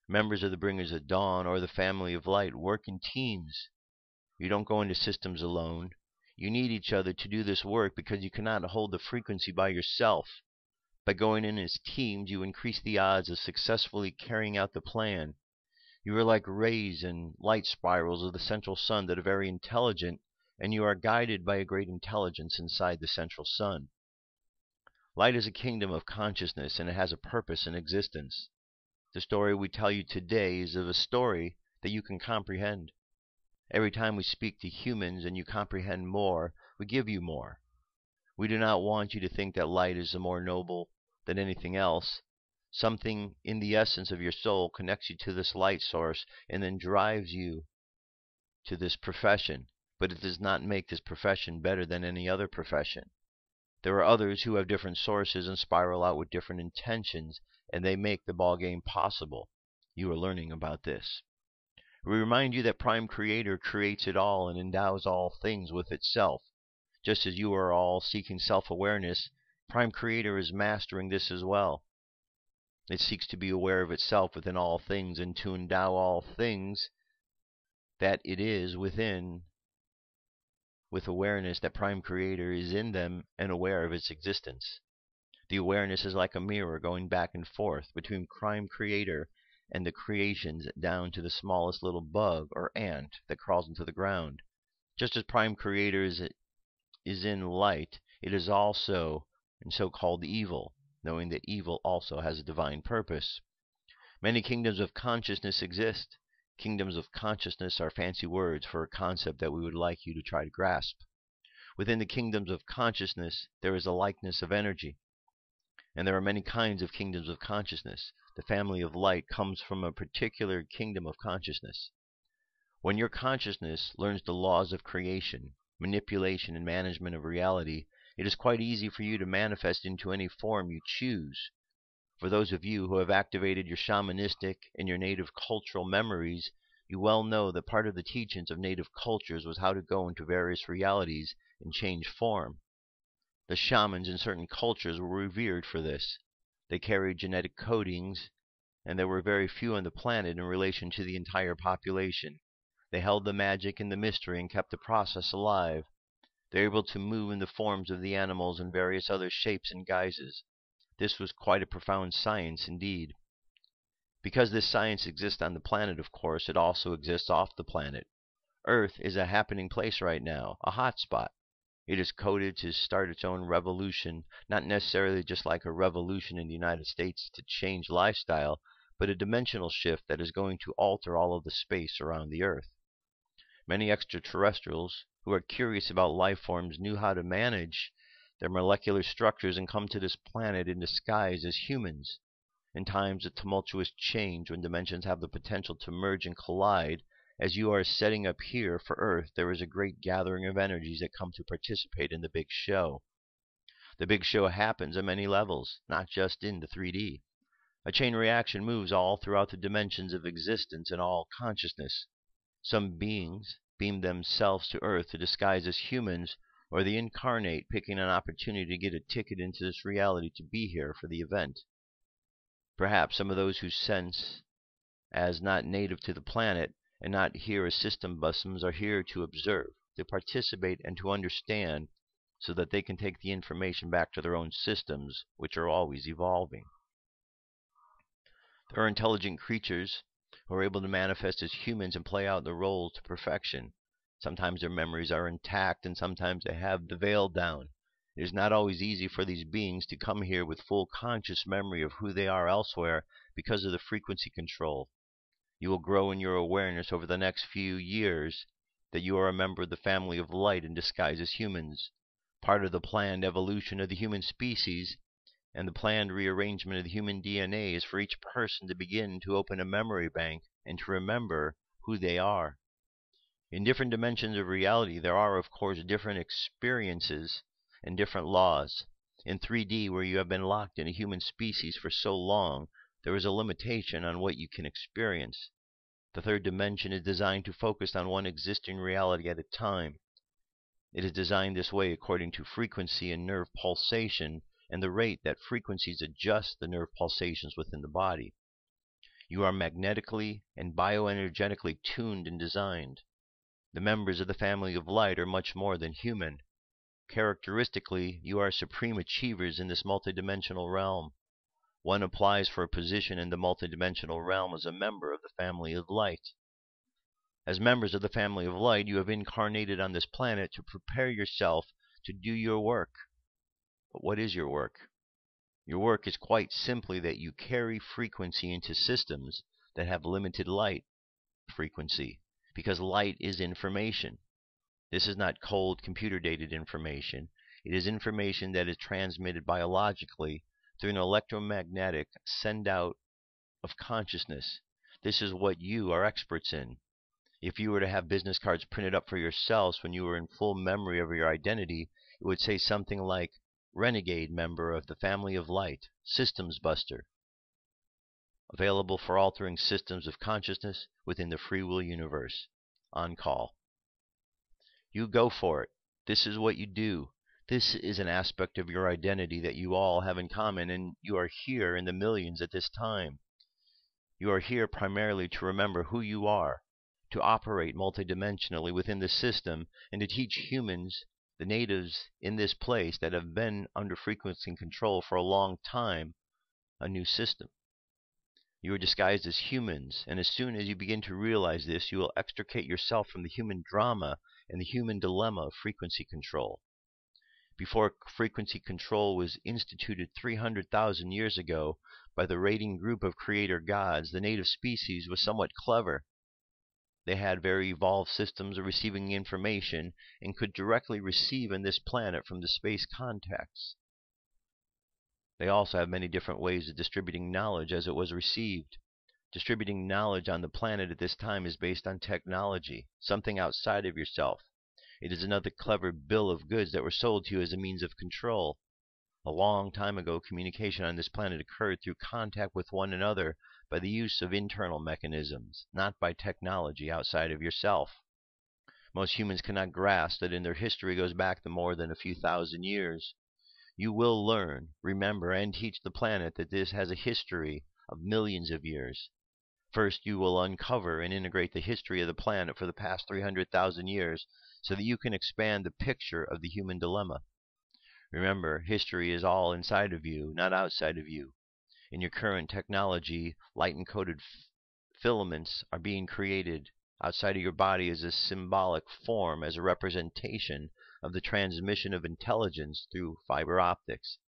Members of the Bringers of Dawn or the family of light work in teams. You don't go into systems alone. You need each other to do this work because you cannot hold the frequency by yourself. By going in as teams, you increase the odds of successfully carrying out the plan. You are like rays and light spirals of the central sun that are very intelligent, and you are guided by a great intelligence inside the central sun. Light is a kingdom of consciousness, and it has a purpose in existence. The story we tell you today is of a story that you can comprehend. Every time we speak to humans and you comprehend more, we give you more. We do not want you to think that light is more noble than anything else. Something in the essence of your soul connects you to this light source and then drives you to this profession, but it does not make this profession better than any other profession. There are others who have different sources and spiral out with different intentions, and they make the ball game possible. You are learning about this. We remind you that Prime Creator creates it all and endows all things with itself. Just as you are all seeking self-awareness, Prime Creator is mastering this as well. It seeks to be aware of itself within all things and to endow all things that it is within with awareness that Prime Creator is in them and aware of its existence. The awareness is like a mirror going back and forth between Prime Creator and the creations down to the smallest little bug or ant that crawls into the ground. Just as Prime Creator is in light, it is also in so-called evil, knowing that evil also has a divine purpose. Many kingdoms of consciousness exist. Kingdoms of consciousness are fancy words for a concept that we would like you to try to grasp. Within the kingdoms of consciousness, there is a likeness of energy. And there are many kinds of kingdoms of consciousness. The family of light comes from a particular kingdom of consciousness. When your consciousness learns the laws of creation, manipulation, and management of reality, it is quite easy for you to manifest into any form you choose. For those of you who have activated your shamanistic and your native cultural memories, you well know that part of the teachings of native cultures was how to go into various realities and change form. The shamans in certain cultures were revered for this. They carried genetic codings, and there were very few on the planet in relation to the entire population. They held the magic and the mystery and kept the process alive. They were able to move in the forms of the animals and various other shapes and guises. This was quite a profound science indeed. Because this science exists on the planet, of course, it also exists off the planet. Earth is a happening place right now, a hot spot. It is coded to start its own revolution, not necessarily just like a revolution in the United States to change lifestyle, but a dimensional shift that is going to alter all of the space around the Earth. Many extraterrestrials who are curious about life forms knew how to manage their molecular structures and come to this planet in disguise as humans. In times of tumultuous change, when dimensions have the potential to merge and collide, as you are setting up here for Earth, there is a great gathering of energies that come to participate in the big show. The big show happens at many levels, not just in the 3D. A chain reaction moves all throughout the dimensions of existence and all consciousness. Some beings beam themselves to Earth to disguise as humans, or they incarnate, picking an opportunity to get a ticket into this reality to be here for the event. Perhaps some of those who sense as not native to the planet and not here as system bussums are here to observe, to participate, and to understand, so that they can take the information back to their own systems, which are always evolving. There are intelligent creatures who are able to manifest as humans and play out the roles to perfection. Sometimes their memories are intact, and sometimes they have the veil down. It is not always easy for these beings to come here with full conscious memory of who they are elsewhere because of the frequency control. You will grow in your awareness over the next few years that you are a member of the family of light in disguise as humans, part of the planned evolution of the human species, and the planned rearrangement of the human DNA is for each person to begin to open a memory bank and to remember who they are. In different dimensions of reality, there are, of course, different experiences and different laws. In 3D, where you have been locked in a human species for so long, there is a limitation on what you can experience. The third dimension is designed to focus on one existing reality at a time. It is designed this way according to frequency and nerve pulsation and the rate that frequencies adjust the nerve pulsations within the body. You are magnetically and bioenergetically tuned and designed. The members of the family of light are much more than human. Characteristically, you are supreme achievers in this multidimensional realm. One applies for a position in the multidimensional realm as a member of the family of light. As members of the family of light, you have incarnated on this planet to prepare yourself to do your work. But what is your work? Your work is quite simply that you carry frequency into systems that have limited light frequency, because light is information. This is not cold computer-dated information. It is information that is transmitted biologically through an electromagnetic send-out of consciousness. This is what you are experts in. If you were to have business cards printed up for yourselves when you were in full memory of your identity, it would say something like, Renegade member of the family of light, Systems Buster, available for altering systems of consciousness within the free will universe. On call. You go for it. This is what you do. This is an aspect of your identity that you all have in common, and you are here in the millions at this time. You are here primarily to remember who you are, to operate multidimensionally within the system, and to teach humans, the natives in this place that have been under frequency control for a long time, a new system. You are disguised as humans, and as soon as you begin to realize this, you will extricate yourself from the human drama and the human dilemma of frequency control. Before frequency control was instituted 300,000 years ago by the raiding group of creator gods, the native species was somewhat clever. They had very evolved systems of receiving information and could directly receive in this planet from the space contacts. They also have many different ways of distributing knowledge as it was received. Distributing knowledge on the planet at this time is based on technology, something outside of yourself. It is another clever bill of goods that were sold to you as a means of control. A long time ago, communication on this planet occurred through contact with one another by the use of internal mechanisms, not by technology outside of yourself. Most humans cannot grasp that in their history goes back to more than a few thousand years. You will learn, remember, and teach the planet that this has a history of millions of years. First, you will uncover and integrate the history of the planet for the past 300,000 years so that you can expand the picture of the human dilemma. Remember, history is all inside of you, not outside of you. In your current technology, light-encoded filaments are being created outside of your body as a symbolic form, as a representation of the transmission of intelligence through fiber optics.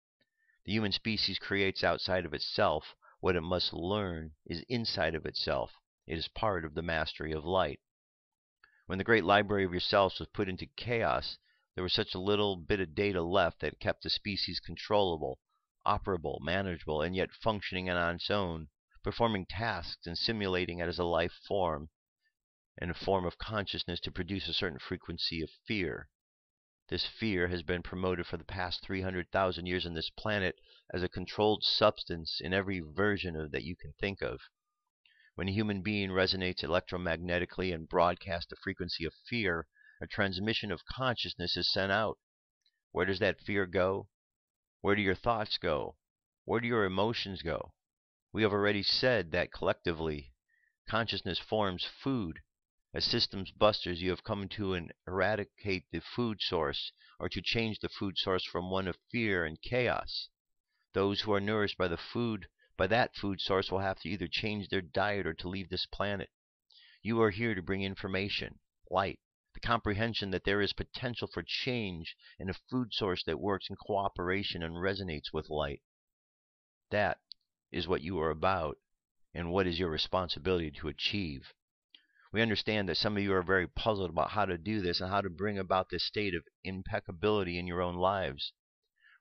The human species creates outside of itself. What it must learn is inside of itself. It is part of the mastery of light. When the great library of yourselves was put into chaos, there was such a little bit of data left that kept the species controllable, operable, manageable, and yet functioning on its own, performing tasks and simulating it as a life form and a form of consciousness to produce a certain frequency of fear. This fear has been promoted for the past 300,000 years on this planet as a controlled substance in every version of that you can think of. When a human being resonates electromagnetically and broadcasts the frequency of fear, a transmission of consciousness is sent out. Where does that fear go? Where do your thoughts go? Where do your emotions go? We have already said that collectively, consciousness forms food. As systems busters, you have come to eradicate the food source, or to change the food source from one of fear and chaos. Those who are nourished by that food source will have to either change their diet or to leave this planet. You are here to bring information, light, the comprehension that there is potential for change in a food source that works in cooperation and resonates with light. That is what you are about, and what is your responsibility to achieve. We understand that some of you are very puzzled about how to do this and how to bring about this state of impeccability in your own lives.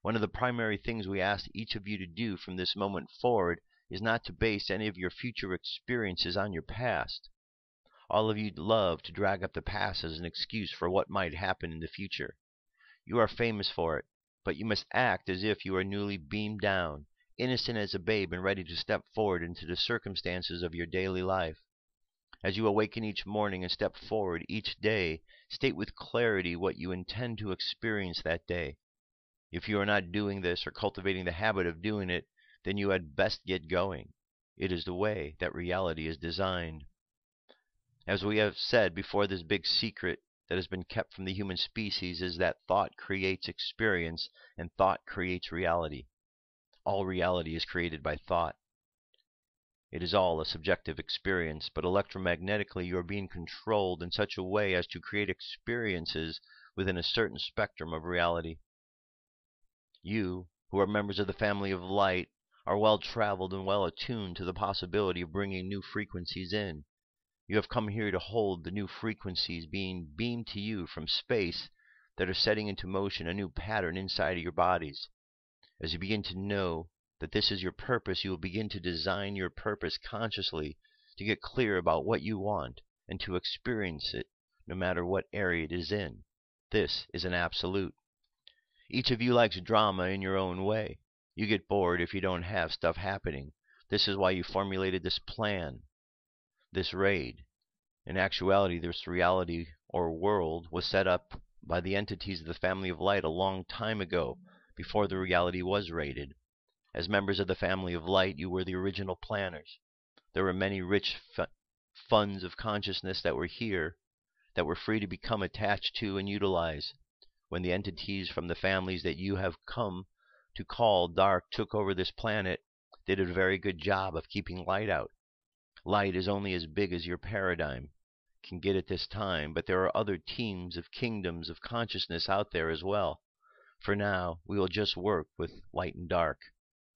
One of the primary things we ask each of you to do from this moment forward is not to base any of your future experiences on your past. All of you love to drag up the past as an excuse for what might happen in the future. You are famous for it, but you must act as if you are newly beamed down, innocent as a babe and ready to step forward into the circumstances of your daily life. As you awaken each morning and step forward each day, state with clarity what you intend to experience that day. If you are not doing this or cultivating the habit of doing it, then you had best get going. It is the way that reality is designed. As we have said before, this big secret that has been kept from the human species is that thought creates experience and thought creates reality. All reality is created by thought. It is all a subjective experience, but electromagnetically you are being controlled in such a way as to create experiences within a certain spectrum of reality. You, who are members of the family of light, are well traveled and well attuned to the possibility of bringing new frequencies in. You have come here to hold the new frequencies being beamed to you from space that are setting into motion a new pattern inside of your bodies. As you begin to know that this is your purpose, you will begin to design your purpose consciously to get clear about what you want and to experience it no matter what area it is in. This is an absolute. Each of you likes drama in your own way. You get bored if you don't have stuff happening. This is why you formulated this plan, this raid. In actuality, this reality or world was set up by the entities of the family of light a long time ago, before the reality was raided. As members of the family of light, you were the original planners. There were many rich funds of consciousness that were here, that were free to become attached to and utilize. When the entities from the families that you have come to call dark took over this planet, they did a very good job of keeping light out. Light is only as big as your paradigm can get at this time, but there are other teams of kingdoms of consciousness out there as well. For now, we will just work with light and dark.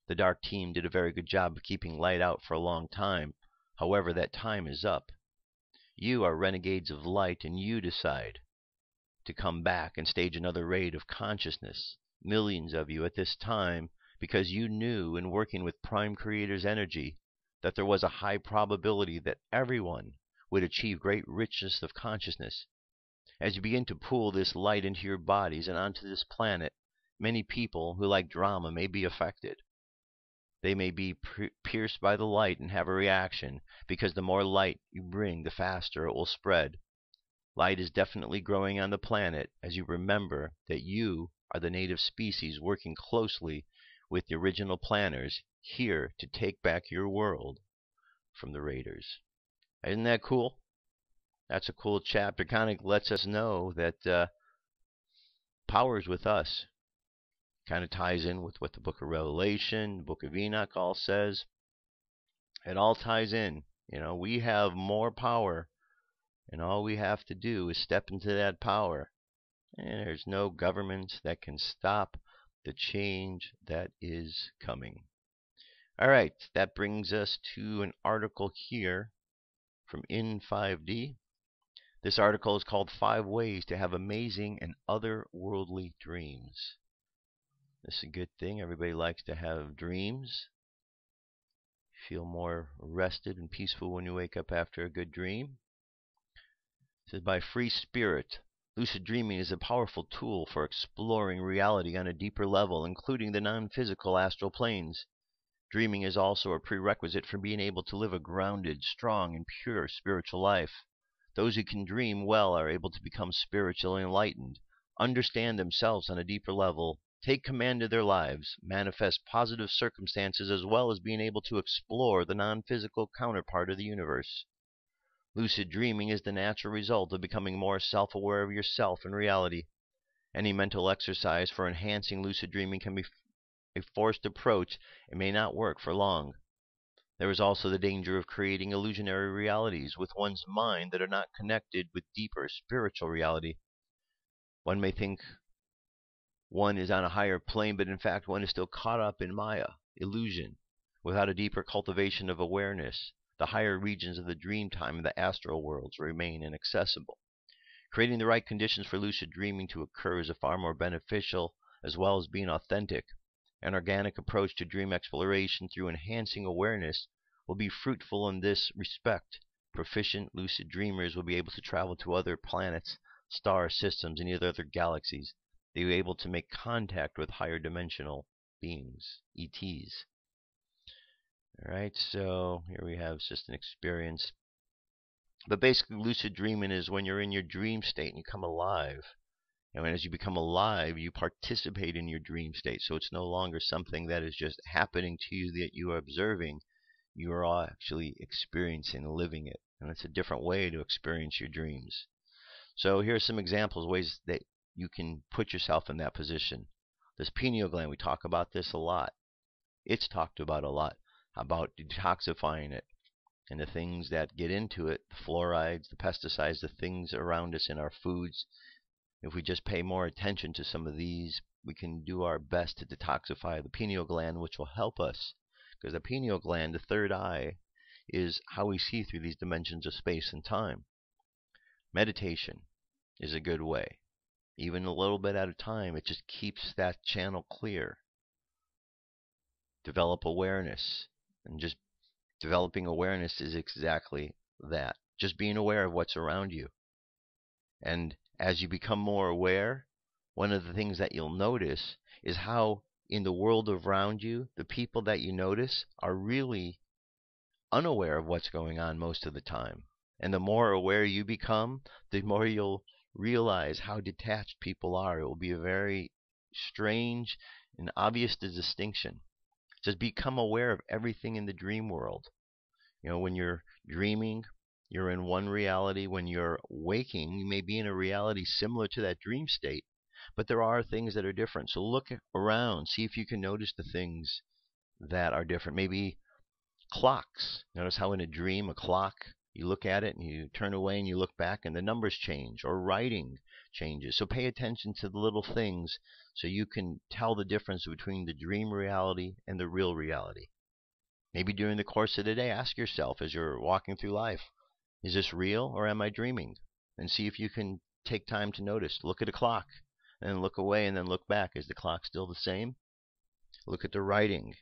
The dark team did a very good job of keeping light out for a long time. However, that time is up. You are renegades of light, and you decide to come back and stage another raid of consciousness. Millions of you at this time, because you knew in working with Prime Creator's energy that there was a high probability that everyone would achieve great richness of consciousness. As you begin to pull this light into your bodies and onto this planet, many people who like drama may be affected. They may be pierced by the light and have a reaction, because the more light you bring, the faster it will spread. Light is definitely growing on the planet as you remember that you are the native species working closely with the original planners here to take back your world from the raiders. Isn't that cool? That's a cool chapter. Kind of lets us know that power's with us. Kind of ties in with what the book of Revelation, the book of Enoch all says. It all ties in. You know, we have more power, and all we have to do is step into that power. And there's no government that can stop the change that is coming. All right, that brings us to an article here from In5D. This article is called 5 Ways to Have Amazing and Otherworldly Dreams. This is a good thing. Everybody likes to have dreams. Feel more rested and peaceful when you wake up after a good dream. It says, by free spirit, lucid dreaming is a powerful tool for exploring reality on a deeper level, including the non-physical astral planes. Dreaming is also a prerequisite for being able to live a grounded, strong, and pure spiritual life. Those who can dream well are able to become spiritually enlightened, understand themselves on a deeper level, take command of their lives, manifest positive circumstances, as well as being able to explore the non-physical counterpart of the universe. Lucid dreaming is the natural result of becoming more self-aware of yourself and reality. Any mental exercise for enhancing lucid dreaming can be a forced approach and may not work for long. There is also the danger of creating illusionary realities with one's mind that are not connected with deeper spiritual reality. One may think one is on a higher plane, but in fact one is still caught up in Maya, illusion. Without a deeper cultivation of awareness, the higher regions of the dream time and the astral worlds remain inaccessible. Creating the right conditions for lucid dreaming to occur is a far more beneficial, as well as being authentic. An organic approach to dream exploration through enhancing awareness will be fruitful in this respect. Proficient lucid dreamers will be able to travel to other planets, star systems, and other galaxies. They will be able to make contact with higher dimensional beings, ETs. Alright, so here we have just an experience. But basically, lucid dreaming is when you're in your dream state and you come alive. And as you become alive, you participate in your dream state. So it's no longer something that is just happening to you that you are observing. You are all actually experiencing and living it. And it's a different way to experience your dreams. So here are some examples, ways that you can put yourself in that position. This pineal gland, we talk about this a lot. It's talked about a lot, about detoxifying it. And the things that get into it, the fluorides, the pesticides, the things around us in our foods. If we just pay more attention to some of these, we can do our best to detoxify the pineal gland, which will help us. Because the pineal gland, the third eye, is how we see through these dimensions of space and time. Meditation is a good way. even a little bit at a time. It just keeps that channel clear. Develop awareness. And just developing awareness is exactly that. Just being aware of what's around you. And as you become more aware, one of the things that you'll notice is how in the world around you, the people that you notice are really unaware of what's going on most of the time. And the more aware you become, the more you'll realize how detached people are. It will be a very strange and obvious distinction. Just become aware of everything in the dream world. You know, when you're dreaming, you're in one reality. When you're waking, you may be in a reality similar to that dream state, but there are things that are different. So look around, see if you can notice the things that are different. Maybe clocks. Notice how in a dream, a clock, you look at it and you turn away and you look back and the numbers change, or writing changes. So pay attention to the little things so you can tell the difference between the dream reality and the real reality. Maybe during the course of the day, ask yourself as you're walking through life, is this real or am I dreaming? And see if you can take time to notice. Look at a clock and then look away and then look back. Is the clock still the same? Look at the writing,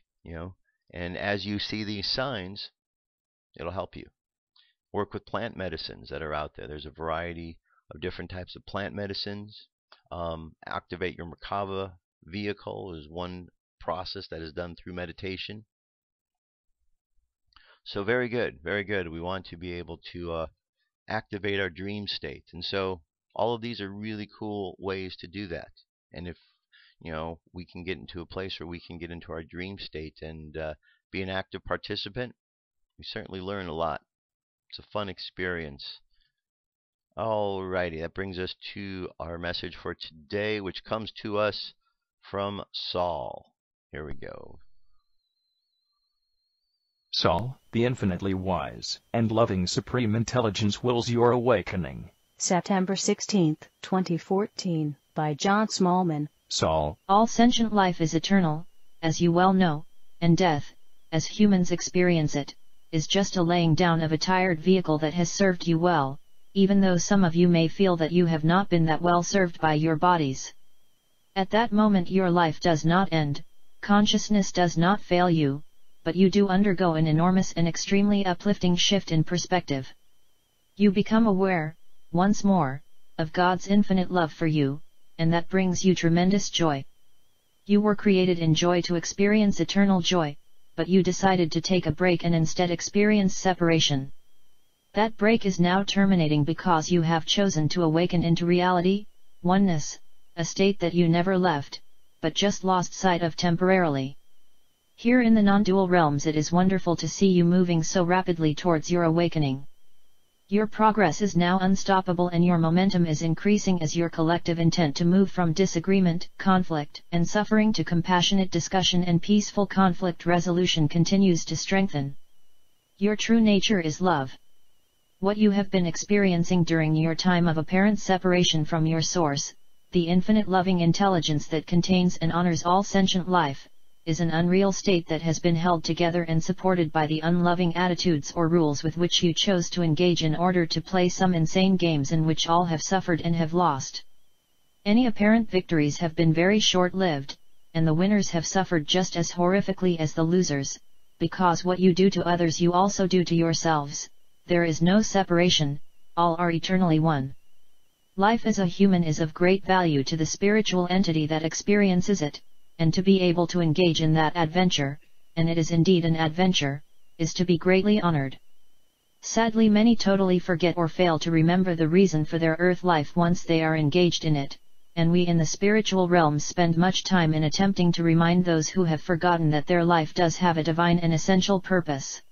and as you see these signs, it'll help you. Work with plant medicines that are out there. There's a variety of different types of plant medicines. Activate your Merkaba vehicle is one process that is done through meditation. So very good, very good. We want to be able to activate our dream state. And so all of these are really cool ways to do that. And if we can get into a place where we can get into our dream state and be an active participant, we certainly learn a lot. It's a fun experience. Alrighty, that brings us to our message for today, which comes to us from Saul. Here we go. Saul, the infinitely wise and loving supreme intelligence wills your awakening. September 16th, 2014, by John Smallman. Saul, all sentient life is eternal, as you well know, and death, as humans experience it, is just a laying down of a tired vehicle that has served you well, even though some of you may feel that you have not been that well served by your bodies. At that moment your life does not end, consciousness does not fail you, but you do undergo an enormous and extremely uplifting shift in perspective. You become aware, once more, of God's infinite love for you, and that brings you tremendous joy. You were created in joy to experience eternal joy, but you decided to take a break and instead experience separation. That break is now terminating because you have chosen to awaken into reality, oneness, a state that you never left, but just lost sight of temporarily. Here in the non-dual realms it is wonderful to see you moving so rapidly towards your awakening. Your progress is now unstoppable and your momentum is increasing as your collective intent to move from disagreement, conflict, and suffering to compassionate discussion and peaceful conflict resolution continues to strengthen. Your true nature is love. What you have been experiencing during your time of apparent separation from your source, the infinite loving intelligence that contains and honors all sentient life, is an unreal state that has been held together and supported by the unloving attitudes or rules with which you chose to engage in order to play some insane games in which all have suffered and have lost. Any apparent victories have been very short-lived, and the winners have suffered just as horrifically as the losers, because what you do to others you also do to yourselves. There is no separation, all are eternally one. Life as a human is of great value to the spiritual entity that experiences it, and to be able to engage in that adventure, and it is indeed an adventure, is to be greatly honored. Sadly many totally forget or fail to remember the reason for their earth life once they are engaged in it, and we in the spiritual realms spend much time in attempting to remind those who have forgotten that their life does have a divine and essential purpose.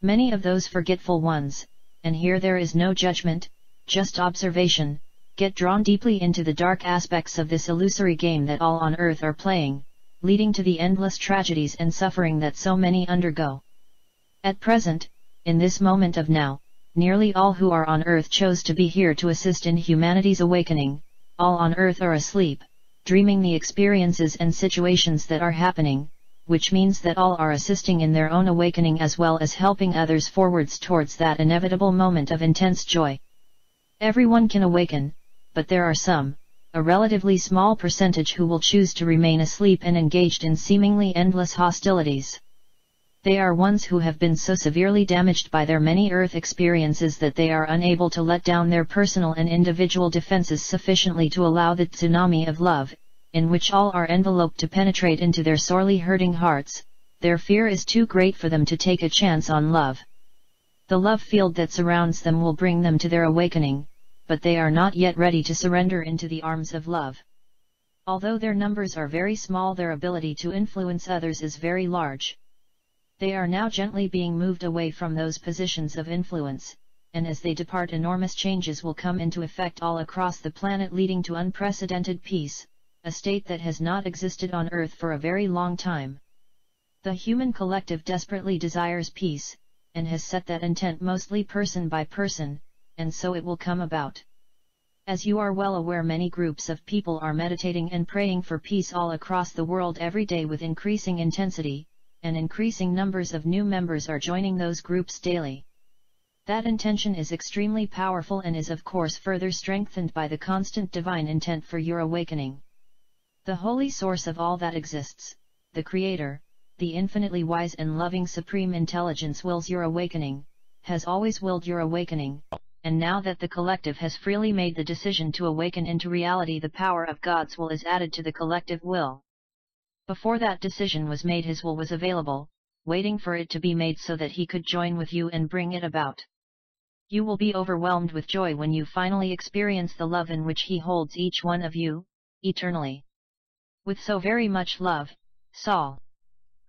Many of those forgetful ones, and here there is no judgment, just observation, get drawn deeply into the dark aspects of this illusory game that all on earth are playing, leading to the endless tragedies and suffering that so many undergo. At present, in this moment of now, nearly all who are on earth chose to be here to assist in humanity's awakening. All on earth are asleep, dreaming the experiences and situations that are happening, which means that all are assisting in their own awakening as well as helping others forwards towards that inevitable moment of intense joy. Everyone can awaken, but there are some, a relatively small percentage who will choose to remain asleep and engaged in seemingly endless hostilities. They are ones who have been so severely damaged by their many Earth experiences that they are unable to let down their personal and individual defenses sufficiently to allow the tsunami of love, in which all are enveloped, to penetrate into their sorely hurting hearts. Their fear is too great for them to take a chance on love. The love field that surrounds them will bring them to their awakening, but they are not yet ready to surrender into the arms of love. Although their numbers are very small, their ability to influence others is very large. They are now gently being moved away from those positions of influence, and as they depart, enormous changes will come into effect all across the planet, leading to unprecedented peace, a state that has not existed on Earth for a very long time. The human collective desperately desires peace, and has set that intent mostly person by person, and so it will come about. As you are well aware, many groups of people are meditating and praying for peace all across the world every day with increasing intensity, and increasing numbers of new members are joining those groups daily. That intention is extremely powerful and is of course further strengthened by the constant divine intent for your awakening. The holy source of all that exists, the Creator, the infinitely wise and loving Supreme Intelligence, wills your awakening, has always willed your awakening, and now that the collective has freely made the decision to awaken into reality, the power of God's will is added to the collective will. Before that decision was made, His will was available, waiting for it to be made so that He could join with you and bring it about. You will be overwhelmed with joy when you finally experience the love in which He holds each one of you, eternally. With so very much love, Saul.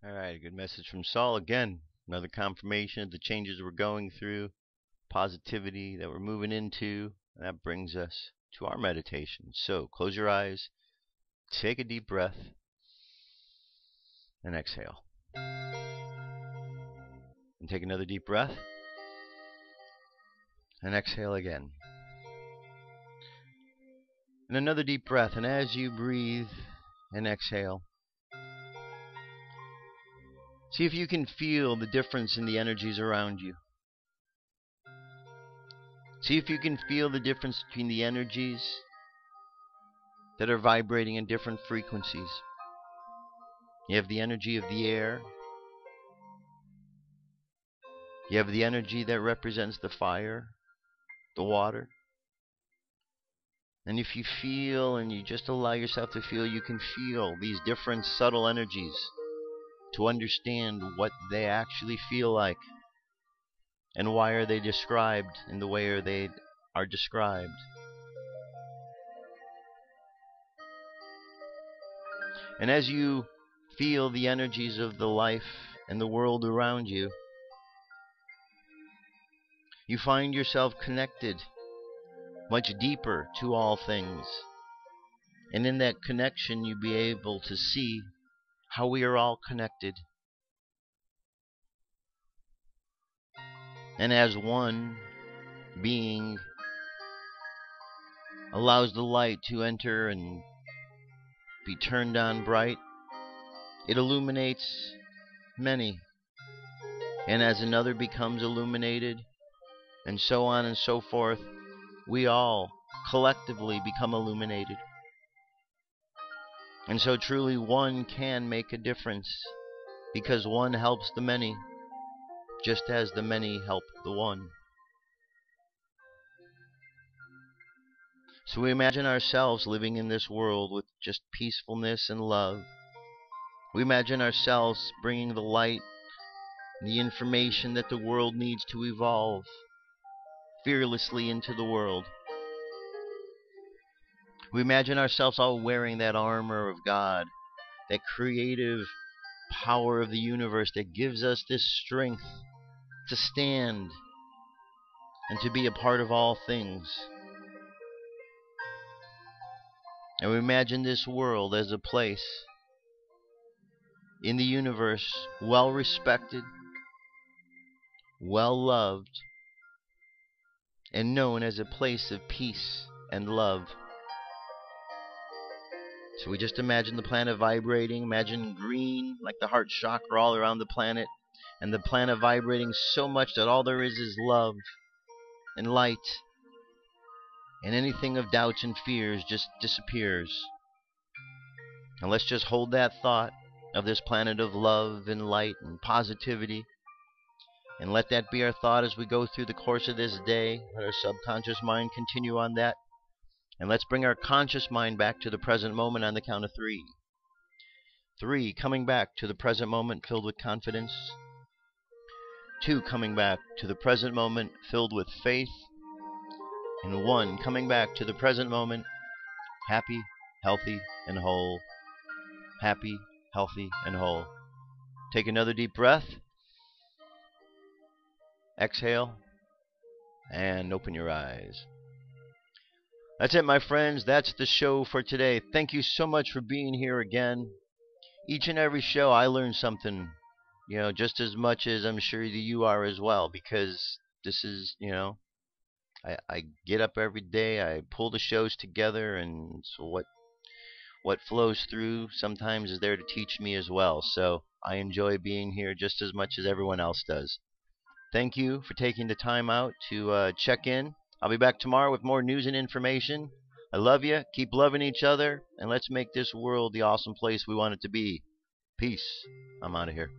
Alright, good message from Saul again. Another confirmation of the changes we're going through, positivity that we're moving into, and that brings us to our meditation. So, close your eyes, take a deep breath, and exhale. And take another deep breath, and exhale again. And another deep breath, and as you breathe and exhale, see if you can feel the difference in the energies around you. See if you can feel the difference between the energies that are vibrating in different frequencies. You have the energy of the air. You have the energy that represents the fire, the water. And if you feel, and you just allow yourself to feel, you can feel these different subtle energies to understand what they actually feel like and why are they described in the way they are described. And as you feel the energies of the life and the world around you, you find yourself connected much deeper to all things. And in that connection, you be able to see how we are all connected. And as one being allows the light to enter and be turned on bright, it illuminates many. And as another becomes illuminated, and so on and so forth, we all collectively become illuminated. And so truly one can make a difference, because one helps the many, just as the many help the one. So we imagine ourselves living in this world with just peacefulness and love. We imagine ourselves bringing the light, the information that the world needs to evolve fearlessly into the world. We imagine ourselves all wearing that armor of God, that creative power of the universe that gives us this strength to stand and to be a part of all things. And we imagine this world as a place in the universe well respected, well loved, and known as a place of peace and love. So we just imagine the planet vibrating, imagine green like the heart chakra all around the planet, and the planet vibrating so much that all there is love and light and anything of doubts and fears just disappears. And let's just hold that thought of this planet of love and light and positivity, and let that be our thought as we go through the course of this day. Let our subconscious mind continue on that. And let's bring our conscious mind back to the present moment on the count of 3. 3, coming back to the present moment filled with confidence. 2, coming back to the present moment filled with faith. And 1, coming back to the present moment happy, healthy, and whole. Happy, healthy, and whole. Take another deep breath. Exhale. And open your eyes. That's it, my friends. That's the show for today. Thank you so much for being here again. Each and every show I learn something, just as much as I'm sure that you are as well, because this is, I get up every day, I pull the shows together, and so what flows through sometimes is there to teach me as well. So I enjoy being here just as much as everyone else does. Thank you for taking the time out to check in. I'll be back tomorrow with more news and information. I love you. Keep loving each other. And let's make this world the awesome place we want it to be. Peace. I'm out of here.